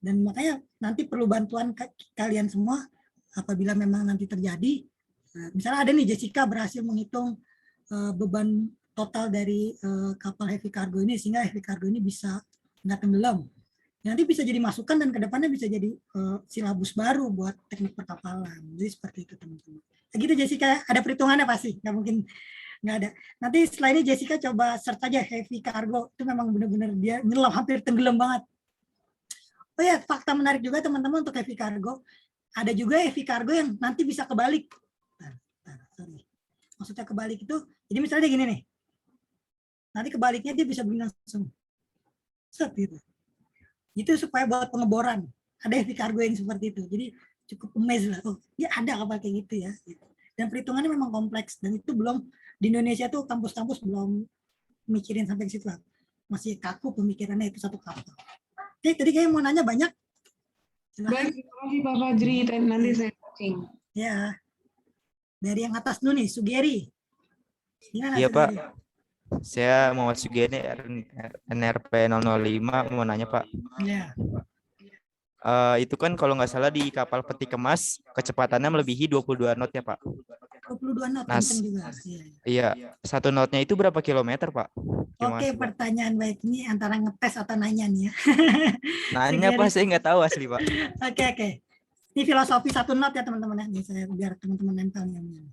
Dan makanya nanti perlu bantuan kalian semua apabila memang nanti terjadi, misalnya ada nih Jessica berhasil menghitung beban total dari kapal heavy cargo ini sehingga heavy cargo ini bisa nggak tenggelam. Nanti bisa jadi masukan dan kedepannya bisa jadi silabus baru buat teknik perkapalan. Jadi seperti itu teman-teman. Gitu Jessica, ada perhitungannya pasti, nggak mungkin nggak ada. Nanti setelah ini Jessica coba search aja heavy cargo, itu memang benar-benar dia nyelam hampir tenggelam banget. Oh ya, fakta menarik juga teman-teman untuk heavy cargo. Ada juga heavy cargo yang nanti bisa kebalik. Sorry. Maksudnya kebalik itu, jadi misalnya gini nih. Nanti kebaliknya dia bisa begini langsung. Set gitu. Itu supaya buat pengeboran. Ada heavy cargo yang seperti itu. Jadi cukup amazed lah. Oh, ya ada kapal kayak gitu ya. Dan perhitungannya memang kompleks. Dan itu belum, di Indonesia tuh kampus-kampus belum mikirin sampai ke situ lah. Masih kaku pemikirannya itu satu kapal. Oke, tadi kayak mau nanya banyak. Silahkan. Baik, terima kasih Pak Fajri. Nanti saya coaching. Ya. Dari yang atas dulu nih, Sugeri. Gimana, Iya, Pak. Sugeri? Saya Muhammad Sugene, NRP 005, mau nanya Pak. Ya. Itu kan kalau nggak salah di kapal peti kemas kecepatannya melebihi 22 knot ya Pak. 22 knot Nah, kenceng juga. Iya, 1 knotnya itu berapa kilometer Pak? Oke, pertanyaan baik ini antara ngetes atau nanya nih ya. Nanya Pak, saya nggak tahu asli Pak. Oke. Ini filosofi 1 knot ya teman-teman ya. Nih, saya biar teman-teman nempel nih.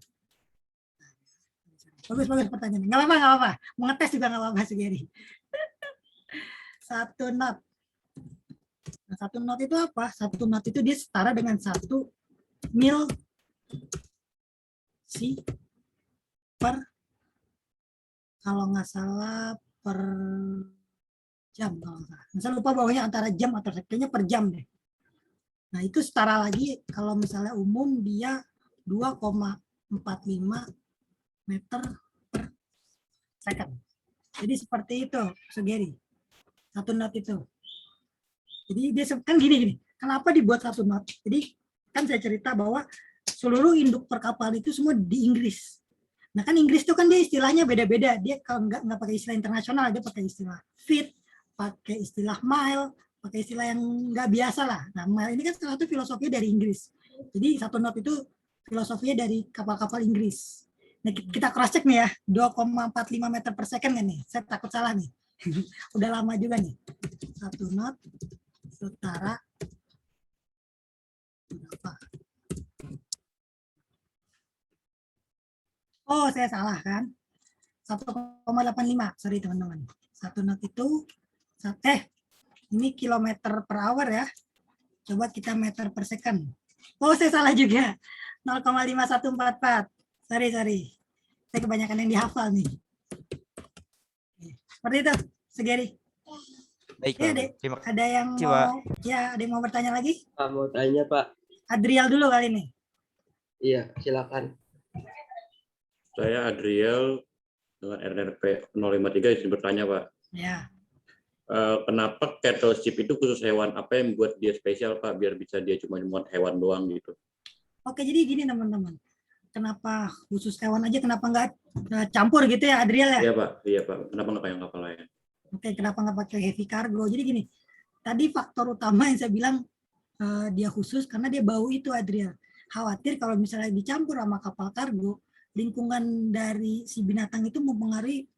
Bagus pertanyaan. Nggak apa-apa. Mau ngetes juga nggak apa-apa Sugeri. 1 knot. Nah, 1 knot itu apa? 1 knot itu dia setara dengan 1 mil per, kalau nggak salah, per jam. Kalau nggak salah. Saya lupa bawahnya antara jam atau kayaknya per jam deh. Nah itu setara lagi kalau misalnya umum dia 2,45 meter per second. Jadi seperti itu, Sugeri. 1 knot itu. Jadi dia kan gini. Kenapa dibuat 1 knot? Jadi kan saya cerita bahwa seluruh induk perkapal itu semua di Inggris. Nah kan Inggris itu kan dia istilahnya beda-beda. Dia kalau nggak pakai istilah internasional, dia pakai istilah feet, pakai istilah mile, pakai istilah yang nggak biasa lah. Nah mile ini kan salah satu filosofinya dari Inggris. Jadi 1 knot itu filosofinya dari kapal-kapal Inggris. Nah, kita cross check nih ya, 2,45 meter per second kan nih. Saya takut salah nih. Udah lama juga nih. 1 knot setara berapa? Oh, saya salah kan? 1,85. Sorry teman-teman. 1 knot itu ini kilometer per hour ya. Coba kita meter per second. Oh, saya salah juga. 0,5144. Sorry. Saya kebanyakan yang dihafal nih. Seperti itu, Sugeri. Baik, Ya, Pak. Terima kasih. ada yang Pak. ada yang mau bertanya lagi? Pak, mau tanya Pak. Adriel dulu kali ini. Iya, silakan. Saya Adriel dengan RNRP 053 izin bertanya Pak. Ya. Kenapa cattle ship itu khusus hewan? Apa yang buat dia spesial Pak? Biar bisa dia cuma muat hewan doang gitu. Oke, jadi gini teman-teman. Kenapa khusus hewan aja? Kenapa nggak campur gitu ya Adriel ya? Iya Pak. Kenapa nggak kayak kapal lain? Oke, kenapa nggak pakai heavy cargo? Jadi gini, tadi faktor utama yang saya bilang dia khusus karena dia bau itu Adriel. Khawatir kalau misalnya dicampur sama kapal kargo, lingkungan dari si binatang itu mempengaruhi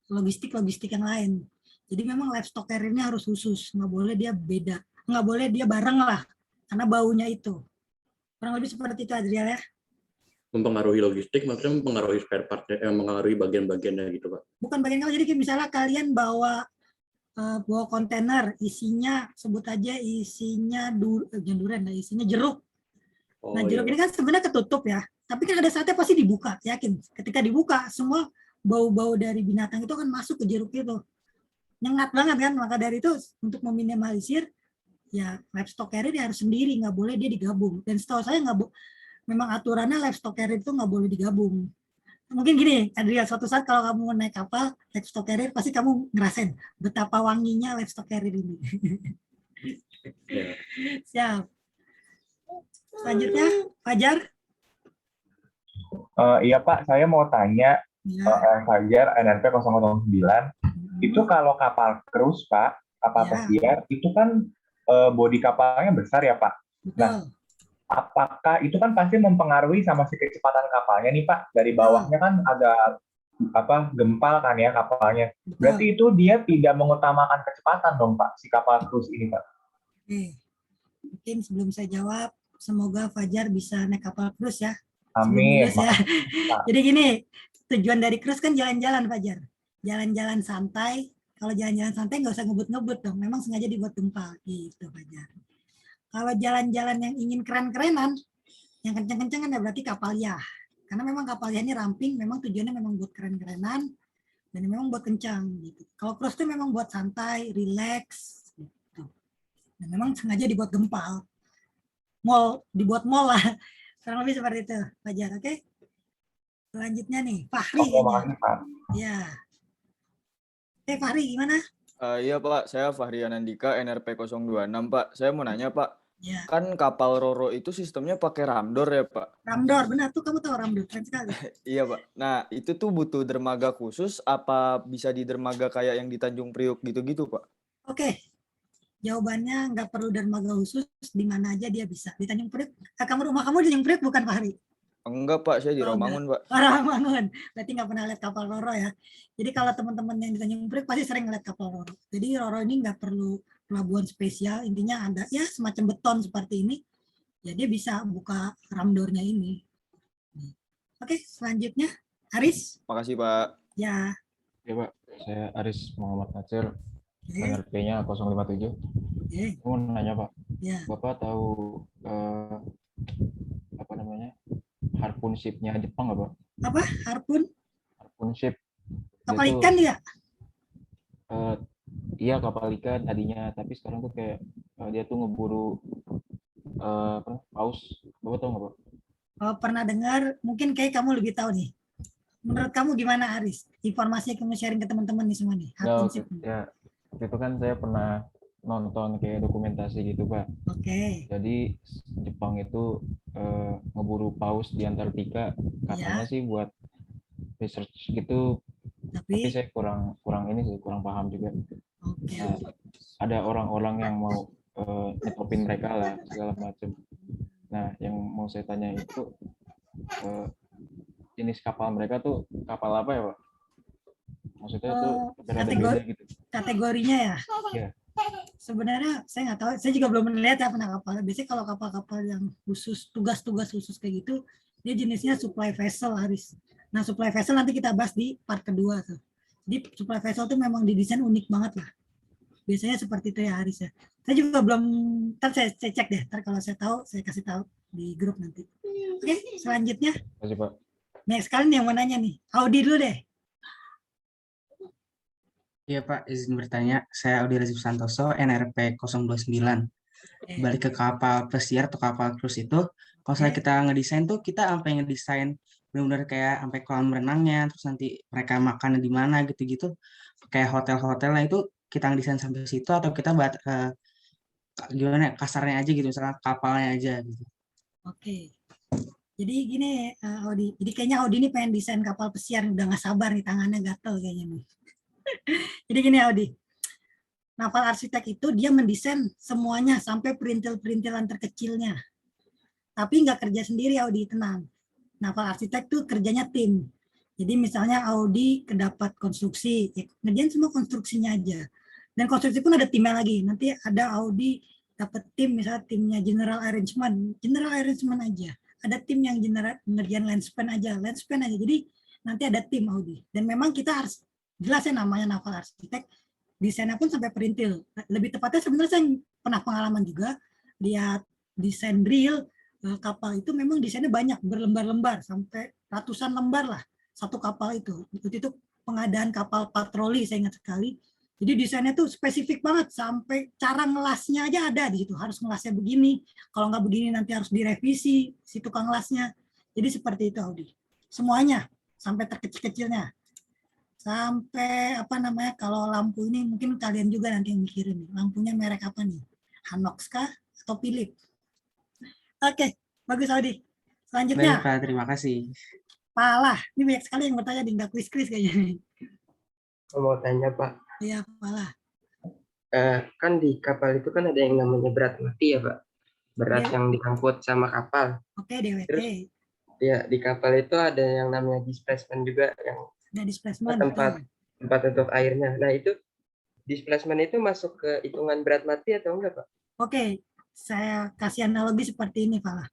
logistik yang lain. Jadi memang livestock carrier-nya harus khusus, nggak boleh dia beda, nggak boleh dia bareng lah, karena baunya itu. Kurang lebih seperti itu Adriel ya. Mempengaruhi logistik, maksudnya mempengaruhi spare part, mempengaruhi bagian-bagiannya gitu Pak. Bukan bagian kalau jadi misalnya kalian bawa kontainer, isinya sebut aja isinya isinya jeruk. Nah jeruk ini kan sebenarnya ketutup ya, tapi kan ada saatnya pasti dibuka, yakin. Ketika dibuka, semua bau-bau dari binatang itu akan masuk ke jeruk itu. Nyengat banget kan, maka dari itu untuk meminimalisir, ya livestock carrier dia harus sendiri, nggak boleh dia digabung. Dan setahu saya memang aturannya livestock carrier itu nggak boleh digabung. Mungkin gini, Adriel, suatu saat kalau kamu naik kapal livestock carrier, pasti kamu ngerasain betapa wanginya livestock carrier ini. Siap. Selanjutnya, Fajar. Iya Pak, saya mau tanya Fajar NRP 009. Itu kalau kapal cruise Pak, kapal pesiar, itu kan bodi kapalnya besar ya Pak. Nah, apakah itu kan pasti mempengaruhi sama si kecepatan kapalnya nih Pak. Dari bawahnya kan ada gempal kan ya kapalnya. Berarti itu dia tidak mengutamakan kecepatan dong Pak, si kapal cruise ini Pak. Oke. Mungkin sebelum saya jawab, semoga Fajar bisa naik kapal cruise ya. Amin. Sebelum lulus ya. Jadi gini, tujuan dari cruise kan jalan-jalan Fajar. Jalan-jalan santai. Kalau jalan-jalan santai nggak usah ngebut-ngebut dong. Memang sengaja dibuat gempal gitu Fajar. Kalau jalan-jalan yang ingin keren-kerenan, yang kenceng-kencengan ya berarti kapal ya. Karena memang kapal ya ini ramping, memang tujuannya memang buat keren-kerenan dan memang buat kencang gitu. Kalau cruise itu memang buat santai, relax gitu. Dan memang sengaja dibuat gempal. Dibuat mall lah. Kurang lebih seperti itu, Fajar, oke? Selanjutnya nih, Fahri. Oke, makasih Pak. Ya. Oke, Fahri gimana? Iya Pak, saya Fahri Anandika, NRP 026 Pak. Saya mau nanya Pak, Ya. kan kapal Roro itu sistemnya pakai ramdor ya Pak? Ramdor, benar tuh kamu tahu ramdor, keren sekali. Iya Pak. Nah itu tuh butuh dermaga khusus, apa bisa di dermaga kayak yang di Tanjung Priuk gitu-gitu Pak? Oke, jawabannya nggak perlu dermaga khusus, di mana aja dia bisa. Di Tanjung Priok, rumah kamu di Tanjung Priok bukan Fahri? Enggak Pak, saya di Rawamangun Pak. Rawamangun, berarti nggak pernah lihat kapal Roro ya. Jadi kalau teman-teman yang di Tanjung Priok pasti sering lihat kapal Roro. Jadi Roro ini nggak perlu pelabuhan spesial, intinya ada ya semacam beton seperti ini, ya dia bisa buka ramdornya ini. Oke, selanjutnya Aris. Makasih Pak. Ya. Iya Pak, saya Aris Muhammad Nasir, Oke. NRP-nya 057. Oke. Saya mau nanya Pak, Ya. Bapak tahu harpoon ship-nya Jepang nggak Pak? Apa? Harpoon? Harpoon ship. Kapal ikan dia? Iya kapal ikan tadinya, tapi sekarang tuh kayak dia tuh ngeburu paus. Bapak tahu nggak Pak? Oh, pernah dengar, mungkin kayak kamu lebih tahu nih. Menurut kamu gimana Aris? Informasinya kamu sharing ke teman-teman nih semua nih. Harpoon ship. Ya, waktu itu kan saya pernah nonton kayak dokumentasi gitu Pak. Oke. Jadi Jepang itu ngeburu paus di Antartika, katanya sih buat research gitu. Tapi saya kurang paham juga. Oke. Nah, ada orang-orang yang mau nyetopin mereka lah segala macam. Nah, yang mau saya tanya itu jenis kapal mereka tuh kapal apa ya Pak? Maksudnya tuh beda-beda gitu. Kategorinya ya? Iya. Sebenarnya saya nggak tahu, saya juga belum melihat ya pernah kapal. Biasanya kalau kapal-kapal yang khusus, tugas-tugas khusus kayak gitu, dia jenisnya supply vessel Aris. Nah, supply vessel nanti kita bahas di part kedua tuh. Jadi supply vessel tuh memang didesain unik banget lah. Biasanya seperti itu ya Aris ya. Saya juga belum, ntar saya cek deh. Ntar kalau saya tahu, saya kasih tahu di grup nanti. Oke, selanjutnya. Terima kasih Pak. Next kali nih yang mau nanya nih. Audi dulu deh. Iya Pak, izin bertanya. Saya Audi Razif Santoso, NRP 029. Balik ke kapal pesiar atau kapal cruise itu, kalau saya kita ngedesain tuh, kita sampai ngedesain benar-benar kayak sampai kolam renangnya, terus nanti mereka makan di mana gitu-gitu. Kayak hotel-hotelnya itu kita ngedesain sampai situ, atau kita buat gimana kasarnya aja gitu, misalnya kapalnya aja gitu. Oke. Jadi gini Audi, jadi kayaknya Audi ini pengen desain kapal pesiar, udah nggak sabar nih, tangannya gatel kayaknya nih. Jadi gini Audi, naval arsitek itu dia mendesain semuanya sampai perintil-perintilan terkecilnya. Tapi nggak kerja sendiri Audi, tenang. Naval arsitek tuh kerjanya tim. Jadi misalnya Audi kedapat konstruksi, ya ngerjain semua konstruksinya aja. Dan konstruksi pun ada timnya lagi. Nanti ada Audi dapat tim, misalnya timnya general arrangement aja. Ada tim yang ngerjain landspan aja. Jadi nanti ada tim Audi. Dan memang kita harus jelas ya namanya naval arsitek, desainnya pun sampai perintil. Lebih tepatnya sebenarnya saya pernah pengalaman juga lihat desain real kapal itu, memang desainnya banyak berlembar-lembar sampai ratusan lembar lah satu kapal itu. Itu pengadaan kapal patroli saya ingat sekali. Jadi desainnya tuh spesifik banget sampai cara ngelasnya aja ada di situ. Harus ngelasnya begini, kalau nggak begini nanti harus direvisi si tukang ngelasnya. Jadi seperti itu Audi. Semuanya sampai terkecil-kecilnya. Sampai kalau lampu ini mungkin kalian juga nanti yang mikirin nih, lampunya merek apa nih, Hanox kah atau Philips? Oke, bagus Audi. Selanjutnya. Baik Pak, terima kasih. Palah, ini banyak sekali yang bertanya di nggak kuis-kuis kayaknya. Mau tanya Pak. Iya Palah. Kan di kapal itu kan ada yang namanya berat mati ya Pak. berat yang diangkut sama kapal. Oke, DWT. Terus ya di kapal itu ada yang namanya displacement juga, yang Ada displacement. tempat untuk airnya. Nah itu displacement itu masuk ke hitungan berat mati atau enggak, Pak? Oke, saya kasih analogi seperti ini, Pak.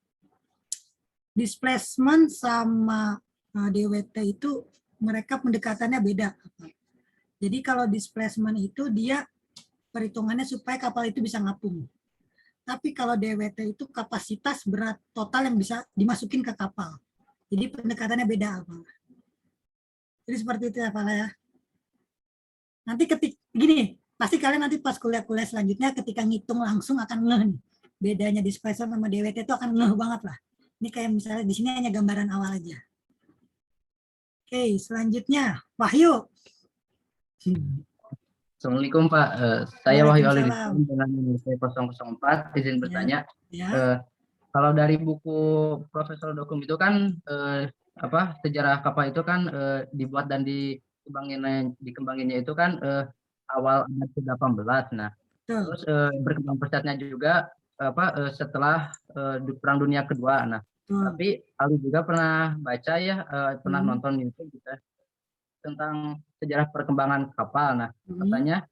Displacement sama DWT itu mereka pendekatannya beda. Jadi kalau displacement itu dia perhitungannya supaya kapal itu bisa ngapung. Tapi kalau DWT itu kapasitas berat total yang bisa dimasukin ke kapal. Jadi pendekatannya beda, Pak. Jadi seperti itu ya, Pak ya. Nanti gini, pasti kalian nanti pas kuliah-kuliah selanjutnya ketika ngitung langsung akan ngeh nih. Bedanya displacement sama DWT itu akan ngeh banget lah. Ini kayak misalnya di sini hanya gambaran awal aja. Oke, selanjutnya Wahyu. Assalamualaikum Pak, saya Wahyu Ali Waalaikumsalam. dengan NIP 004, izin bertanya. Ya. Kalau dari buku Profesor Dokum itu kan sejarah kapal itu kan dibuat dan dikembanginnya itu kan awal abad ke-18. Nah, terus berkembang pesatnya juga setelah Perang Dunia Kedua. Nah, tapi Ali juga pernah baca ya, pernah nonton YouTube gitu tentang sejarah perkembangan kapal. Nah, katanya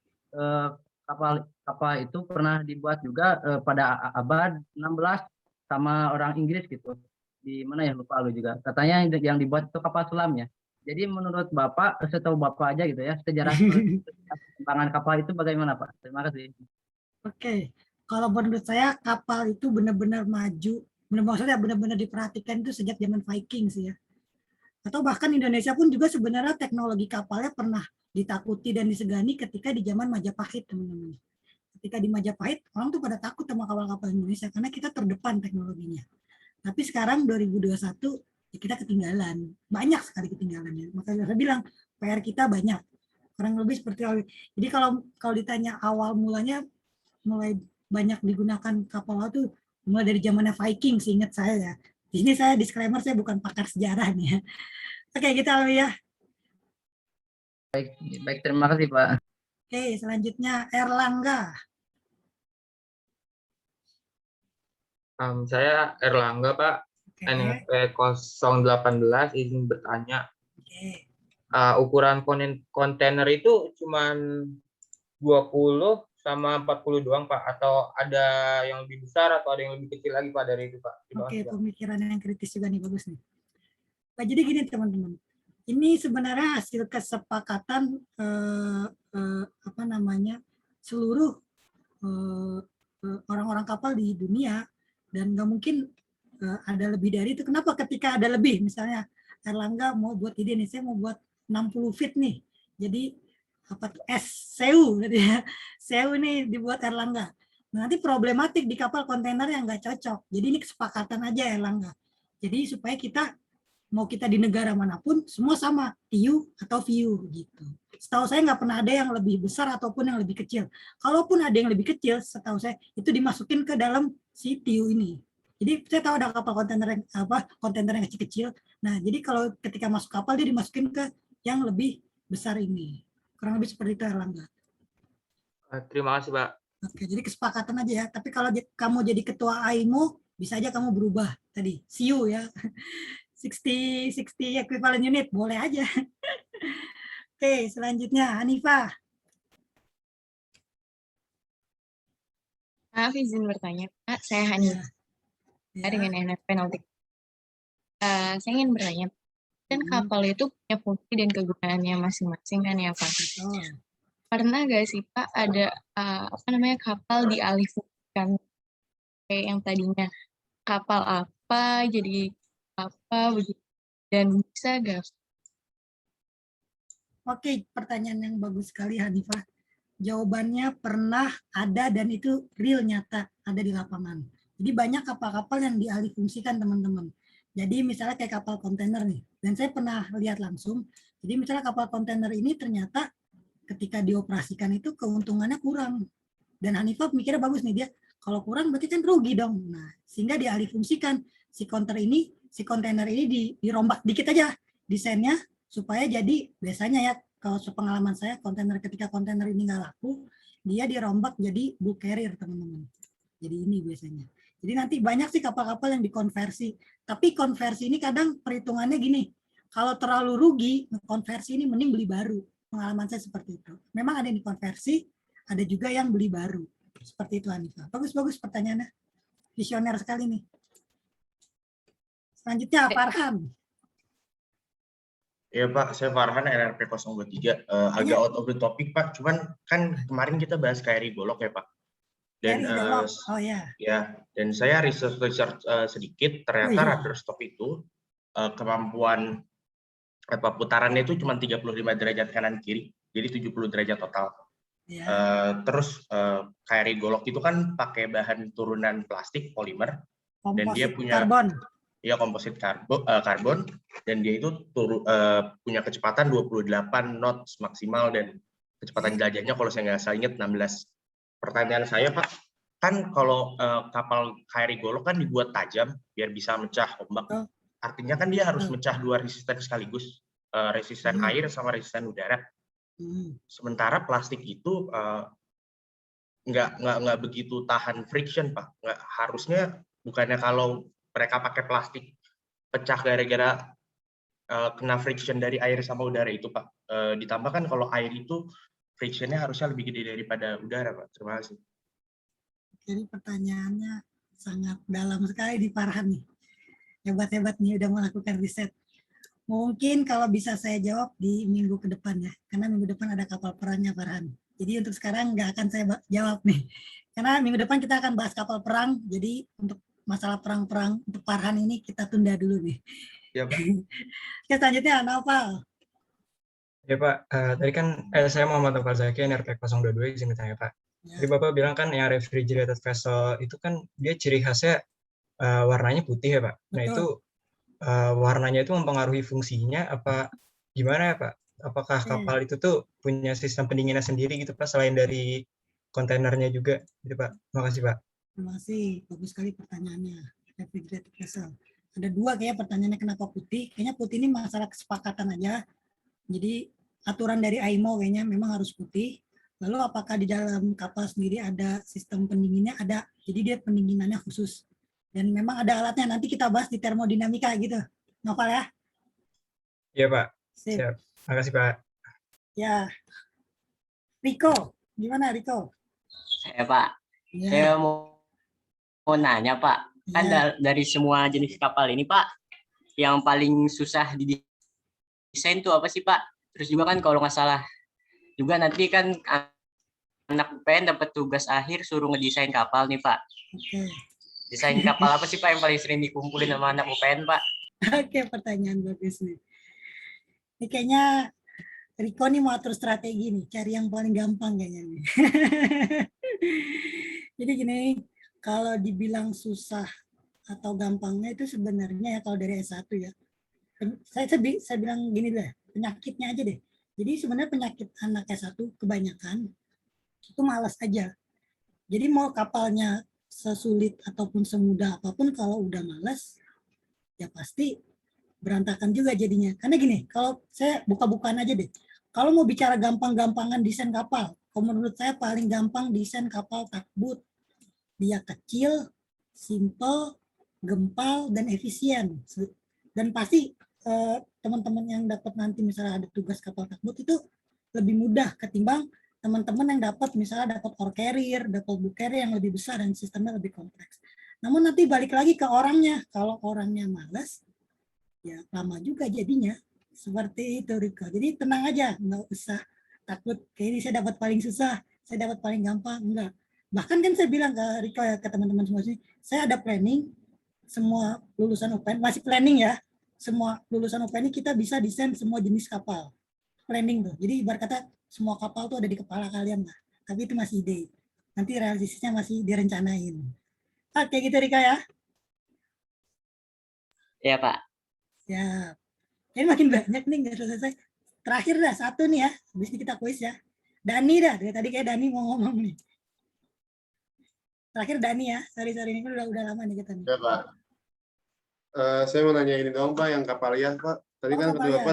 kapal itu pernah dibuat juga pada abad 16 sama orang Inggris gitu. Di mana ya, lupa lu juga. Katanya yang dibuat itu kapal selam ya. Jadi menurut Bapak, setahu Bapak aja gitu ya, sejarah perkembangan kapal itu bagaimana, Pak? Terima kasih. Oke, kalau menurut saya kapal itu benar-benar maju, maksudnya benar-benar diperhatikan itu sejak zaman Viking sih ya. Atau bahkan Indonesia pun juga sebenarnya teknologi kapalnya pernah ditakuti dan disegani ketika di zaman Majapahit, teman-teman. Ketika di Majapahit, orang tuh pada takut sama kapal-kapal Indonesia karena kita terdepan teknologinya. Tapi sekarang 2021 ya kita ketinggalan, banyak sekali ketinggalannya. Makanya saya bilang PR kita banyak, kurang lebih seperti itu. Jadi kalau ditanya awal mulanya mulai banyak digunakan kapal laut tuh mulai dari zamannya Viking, seingat saya ya. Di sini saya disclaimer, saya bukan pakar sejarah nih ya. Oke, kita ya. Baik, terima kasih Pak. Oke, selanjutnya Erlangga. Saya Erlangga, Pak. NFP 018, izin bertanya. Ukuran kontainer itu cuma 20 sama 40 doang, Pak? Atau ada yang lebih besar atau ada yang lebih kecil lagi, Pak, dari itu, Pak? Oke, pemikiran yang kritis juga nih, bagus nih. Nah, jadi gini teman-teman, ini sebenarnya hasil kesepakatan seluruh orang-orang kapal di dunia, dan nggak mungkin ada lebih dari itu. Kenapa ketika ada lebih, misalnya Erlangga mau buat ide nih, saya mau buat 60 feet nih, jadi SEU gitu ya. SEU nih dibuat Erlangga. Nah, nanti problematik di kapal kontainer yang nggak cocok. Jadi ini kesepakatan aja Erlangga. Jadi supaya kita mau kita di negara manapun semua sama TIU atau VIU gitu. Setahu saya nggak pernah ada yang lebih besar ataupun yang lebih kecil. Kalaupun ada yang lebih kecil, setahu saya itu dimasukin ke dalam si TIU ini. Jadi saya tahu ada kapal kontainer yang kecil-kecil. Nah, jadi kalau ketika masuk kapal dia dimasukin ke yang lebih besar ini. Kurang lebih seperti itu Erlangga. Terima kasih, Pak. Oke, jadi kesepakatan aja ya. Tapi kalau kamu jadi ketua AIMO, bisa aja kamu berubah tadi. CU ya. 60 equivalent unit, boleh aja. Oke, selanjutnya Hanifah. Maaf izin bertanya, Pak. Saya Hanifah dengan NFP 03. Saya ingin bertanya, kan kapal itu punya fungsi dan kegunaannya masing-masing kan ya Pak? Pernah nggak sih Pak ada kapal dialihfungsikan kayak yang tadinya kapal apa jadi apa begitu, dan bisa nggak? Oke, pertanyaan yang bagus sekali Hanifah. Jawabannya pernah ada dan itu real nyata ada di lapangan. Jadi banyak kapal-kapal yang dialihfungsikan teman-teman. Jadi misalnya kayak kapal kontainer nih, dan saya pernah lihat langsung. Jadi misalnya kapal kontainer ini ternyata ketika dioperasikan itu keuntungannya kurang. Dan Hanifah mikirnya bagus nih, dia kalau kurang berarti kan rugi dong. Nah, sehingga dialihfungsikan si kontainer ini dirombak dikit aja desainnya supaya jadi biasanya ya kalau sepengalaman saya ketika kontainer ini nggak laku, dia dirombak jadi bulk carrier teman-teman. Jadi ini biasanya. Jadi nanti banyak sih kapal-kapal yang dikonversi. Tapi konversi ini kadang perhitungannya gini, kalau terlalu rugi, konversi ini mending beli baru. Pengalaman saya seperti itu. Memang ada yang dikonversi, ada juga yang beli baru. Seperti itu, Hanifah. Bagus-bagus pertanyaannya. Visioner sekali nih. Selanjutnya, Farhan. Ya Pak, saya Farhan NRP 023. Agak out of the topic Pak, cuman kan kemarin kita bahas KRI Golok ya Pak. Dan oh ya. Ya, dan saya research sedikit, ternyata rudder stop itu kemampuan putarannya itu cuma 35 derajat kanan kiri, jadi 70 derajat total. Terus KRI Golok itu kan pakai bahan turunan plastik polimer, dan dia punya komposit karbon, dan dia itu punya kecepatan 28 knots maksimal, dan kecepatan jelajahnya kalau saya nggak salah ingat 16. Pertanyaan saya Pak, kan kalau kapal KRI Golok kan dibuat tajam biar bisa mecah ombak. Artinya kan dia harus mecah dua resisten sekaligus, resisten air sama resisten udara. Sementara plastik itu nggak begitu tahan friction Pak. Harusnya bukannya kalau mereka pakai plastik pecah gara-gara kena friction dari air sama udara itu Pak. Ditambah kan kalau air itu frictionnya harusnya lebih gede daripada udara Pak. Terima kasih. Jadi pertanyaannya sangat dalam sekali di Farhan nih. Hebat-hebat nih udah melakukan riset. Mungkin kalau bisa saya jawab di minggu ke depan ya. Karena minggu depan ada kapal perangnya Farhan. Jadi untuk sekarang nggak akan saya jawab nih. Karena minggu depan kita akan bahas kapal perang. Jadi untuk masalah perang-perang untuk Farhan ini kita tunda dulu nih. Ya Pak. Oke, selanjutnya Naufal. Ya Pak, tadi kan saya Muhammad Noval Zaki, NRP 022, izin bertanya Pak. Tadi Bapak bilang kan yang refrigerated vessel itu kan dia ciri khasnya warnanya putih ya Pak. Nah itu warnanya itu mempengaruhi fungsinya apa gimana ya Pak? Apakah kapal itu tuh punya sistem pendinginnya sendiri gitu Pak, selain dari kontainernya juga gitu Pak? Terima kasih Pak. Terima kasih, bagus sekali pertanyaannya. Refrigerated vessel. Ada dua kayak pertanyaannya kenapa putih. Kayaknya putih ini masalah kesepakatan aja. Jadi aturan dari IMO kayaknya memang harus putih. Lalu apakah di dalam kapal sendiri ada sistem pendinginnya? Ada. Jadi dia pendinginannya khusus. Dan memang ada alatnya. Nanti kita bahas di termodinamika gitu. Novel ya? Iya Pak. Sip. Siap. Terima kasih Pak. Ya. Riko. Gimana Riko? Saya Pak. Ya. Saya mau nanya Pak. Kan dari semua jenis kapal ini Pak, yang paling susah didesain itu apa sih Pak? Terus juga kan kalau nggak salah juga nanti kan anak UPN dapat tugas akhir suruh ngedesain kapal nih Pak. Desain kapal apa sih Pak yang paling sering dikumpulin sama anak UPN Pak? Oke, pertanyaan bagus nih. Ini kayaknya Riko nih mau atur strategi nih, cari yang paling gampang kayaknya nih. Jadi gini, kalau dibilang susah atau gampangnya itu sebenarnya ya kalau dari S1 ya. Saya bilang gini deh, penyakitnya aja deh. Jadi sebenarnya penyakit anak S1 kebanyakan itu malas aja. Jadi mau kapalnya sesulit ataupun semudah apapun kalau udah malas ya pasti berantakan juga jadinya. Karena gini, kalau saya buka-bukaan aja deh. Kalau mau bicara gampang-gampangan desain kapal, kalau menurut saya paling gampang desain kapal tugboat. Dia kecil, simple, gempal, dan efisien. Dan pasti teman-teman yang dapat nanti misalnya ada tugas kapal tugboat itu lebih mudah ketimbang teman-teman yang dapat misalnya dapat ore carrier, dapat bulk carrier yang lebih besar dan sistemnya lebih kompleks. Namun nanti balik lagi ke orangnya. Kalau orangnya malas, ya lama juga jadinya. Seperti itu Riko. Jadi tenang aja, nggak usah takut. Kayak ini saya dapat paling susah, saya dapat paling gampang. Enggak. Bahkan kan saya bilang ke Riko ya, ke teman-teman semua sini, saya ada planning, semua lulusan UPN, masih planning ya, semua lulusan UPN ini kita bisa desain semua jenis kapal. Planning tuh. Jadi ibarat kata semua kapal tuh ada di kepala kalian lah. Tapi itu masih ide. Nanti realisasinya masih direncanain. Oke gitu Riko ya. Iya Pak. Ya. Ini makin banyak nih nggak selesai. Terakhir dah satu nih ya. Habis ini kita kuis ya. Dani dah. Dari tadi kayak Dani mau ngomong nih. Terakhir Dani ya. Sorry ini udah lama nih kita nih. Ya Pak. Saya mau nanya ini dong Pak, yang kapal liar Pak. Tadi kan kata Bapak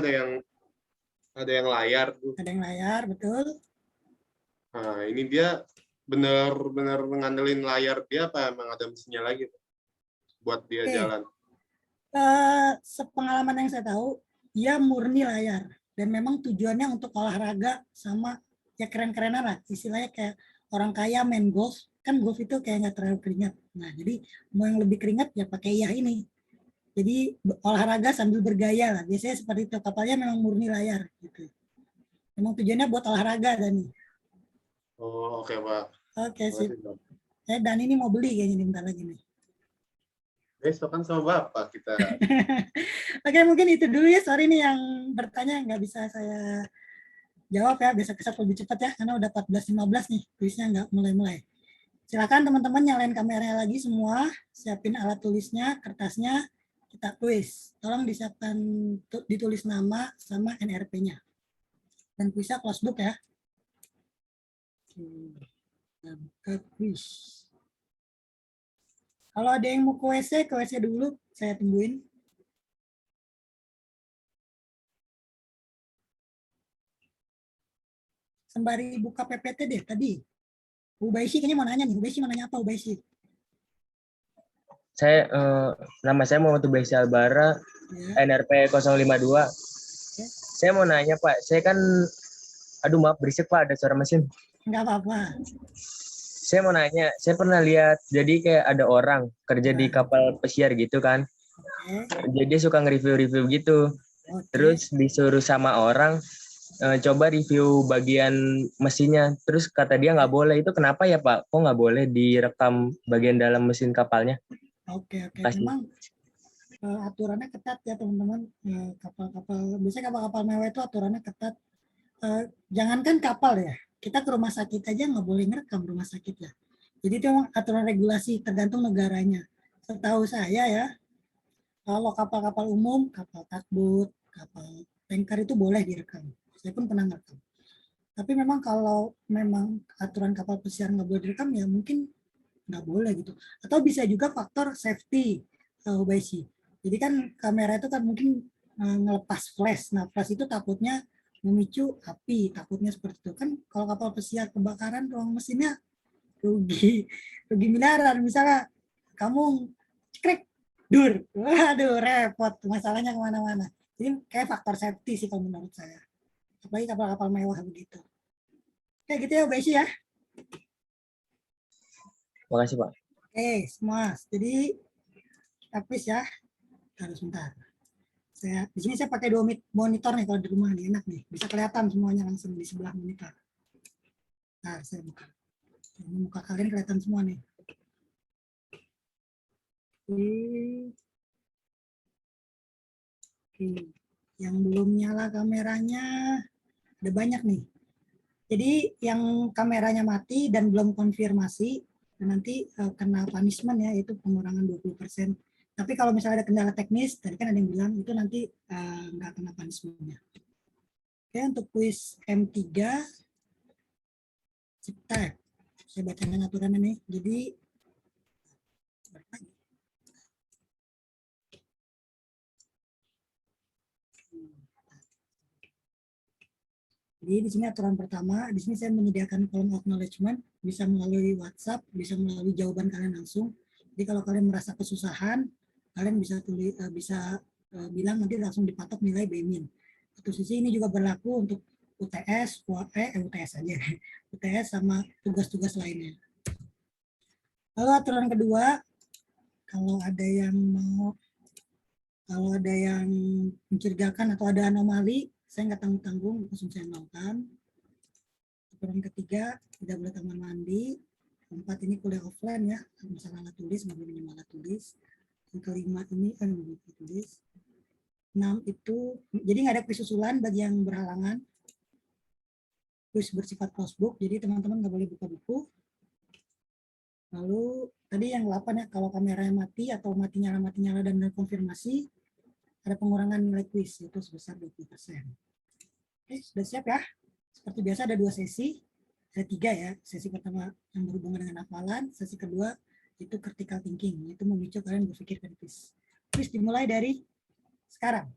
ada yang layar tuh. Ada yang layar, betul. Nah ini dia bener-bener ngandelin layar dia apa emang ada mesinnya lagi Pak, buat dia Oke. jalan? Sepengalaman yang saya tahu, dia murni layar dan memang tujuannya untuk olahraga sama ya keren-kerenan lah. Istilahnya kayak orang kaya main golf, kan golf itu kayak nggak terlalu keringat. Nah, jadi mau yang lebih keringat ya pakai IAH ini. Jadi olahraga sambil bergaya lah. Biasanya seperti itu. Kapalnya memang murni layar gitu. Memang tujuannya buat olahraga dan Oh, oke Pak. oke sip. Makasih, Pak. Dan ini mau beli kayaknya nih, bentar lagi nih. Besok kan sama Bapak kita. Oke, mungkin itu dulu ya. Sorry nih yang bertanya nggak bisa saya jawab ya. Besok lebih cepat ya, karena udah 14.15 nih. Kuisnya nggak mulai-mulai. Silakan teman-teman nyalain kameranya lagi semua. Siapin alat tulisnya, kertasnya. Kita kuis. Tolong disiapkan, ditulis nama sama NRP-nya. Dan kuisnya close book ya. Ke kuis. Kalau ada yang mau ke WC dulu, saya tungguin. Sembari buka PPT deh tadi. Ubaisi kayaknya mau nanya nih. Ubaisi mau nanya apa Ubaisi? Saya nama saya Muhammad Ubaisi Albara, NRP 052. Saya mau nanya Pak, saya kan aduh maaf berisik Pak, ada suara mesin. Enggak apa-apa. Saya mau nanya, saya pernah lihat jadi kayak ada orang kerja di kapal pesiar gitu kan. Jadi dia suka nge-review gitu. Terus disuruh sama orang coba review bagian mesinnya. Terus kata dia nggak boleh. Itu kenapa ya Pak? Kok nggak boleh direkam bagian dalam mesin kapalnya? Oke. Memang aturannya ketat ya teman-teman. Kapal-kapal, biasanya kapal-kapal mewah itu aturannya ketat. Jangankan kapal ya, kita ke rumah sakit aja nggak boleh ngerekam rumah sakit ya. Jadi itu memang aturan regulasi tergantung negaranya. Setahu saya ya, kalau kapal-kapal umum, kapal tugboat, kapal tanker itu boleh direkam. Saya pun pernah ngerekam. Tapi memang kalau memang aturan kapal pesiar nggak boleh direkam ya mungkin nggak boleh gitu. Atau bisa juga faktor safety, Ubaisi. Jadi kan kamera itu kan mungkin ngelepas flash. Nah flash itu takutnya memicu api, takutnya seperti itu kan. Kalau kapal pesiar kebakaran ruang mesinnya rugi miliaran. Misalnya kamu cekrek dur, waduh repot, masalahnya kemana-mana. Jadi kayak faktor safety sih kalau menurut saya, apalagi kapal-kapal mewah begitu. Kayak gitu ya Ubaisi ya. Makasih Pak. Oke semua, jadi kita quiz ya. Harus sebentar. Di sini saya pakai 2 monitor nih kalau di rumah nih, enak nih. Bisa kelihatan semuanya langsung di sebelah monitor. Nah, saya buka. Ini muka kalian kelihatan semua nih. Oke. Yang belum nyala kameranya ada banyak nih. Jadi yang kameranya mati dan belum konfirmasi nanti kena punishment ya, itu pengurangan 20%. Tapi kalau misalnya ada kendala teknis, tadi kan ada yang bilang itu nanti nggak kena punishment-nya. Oke, untuk kuis M3 Cipta. Saya bacakan aturannya nih. Jadi di sini aturan pertama, di sini saya menyediakan kolom acknowledgement, bisa melalui WhatsApp, bisa melalui jawaban kalian langsung. Jadi kalau kalian merasa kesusahan, kalian bisa bilang nanti langsung dipatok nilai BMIN. Satu sisi ini juga berlaku untuk UTS, UTS aja, UTS sama tugas-tugas lainnya. Lalu aturan kedua, kalau ada yang mencurigakan atau ada anomali, saya nggak tanggung-tanggung, langsung saya nolkan. Aturan ketiga, tidak boleh kamar mandi. 4 ini kuliah offline ya, masalah alat tulis, nggak boleh minum alat tulis. Yang kelima ini tulis. 6 itu, jadi nggak ada kuis susulan bagi yang berhalangan. Kuis bersifat closed book, jadi teman-teman nggak boleh buka buku. Lalu tadi yang 8 ya, kalau kameranya mati atau mati nyala dan konfirmasi, ada pengurangan nilai kuis, yaitu sebesar 20%. Oke, sudah siap ya? Seperti biasa ada 2 sesi, ada 3 ya. Sesi pertama yang berhubungan dengan hafalan, sesi kedua itu critical thinking, yaitu memicu kalian berpikir kritis. Kuis dimulai dari sekarang.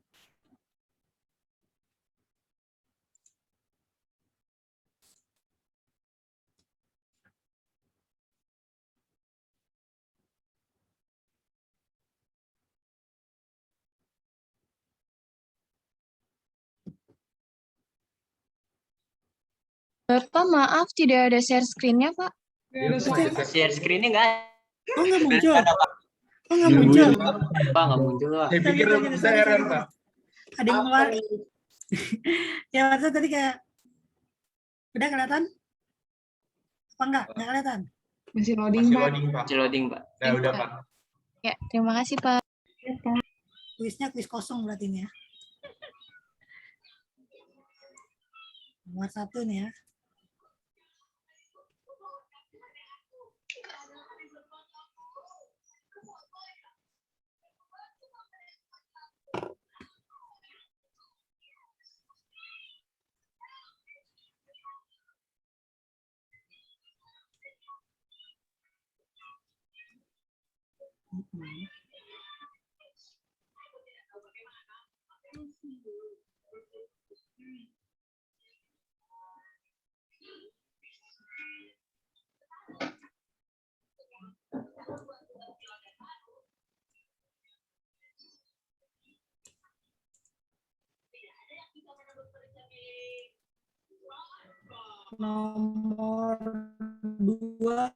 Pak, maaf tidak ada share screen-nya, Pak. Share screen-nya nggak Oh, nggak muncul. ada, Pak. Oh, nggak muncul. Pak, nggak muncul, Pak. Saya pikir saya error, Pak. Ada yang keluar. Ya, maksudnya tadi kayak udah kelihatan? Apa enggak? Nggak kelihatan? Masih loading, Masih Pak. loading, Pak. Masih loading, Pak. Nah, udah, Pak. Ya, terima kasih, Pak. Kuisnya kuis kosong berarti ini ya. Nomor 1 nih ya. Nomor 2.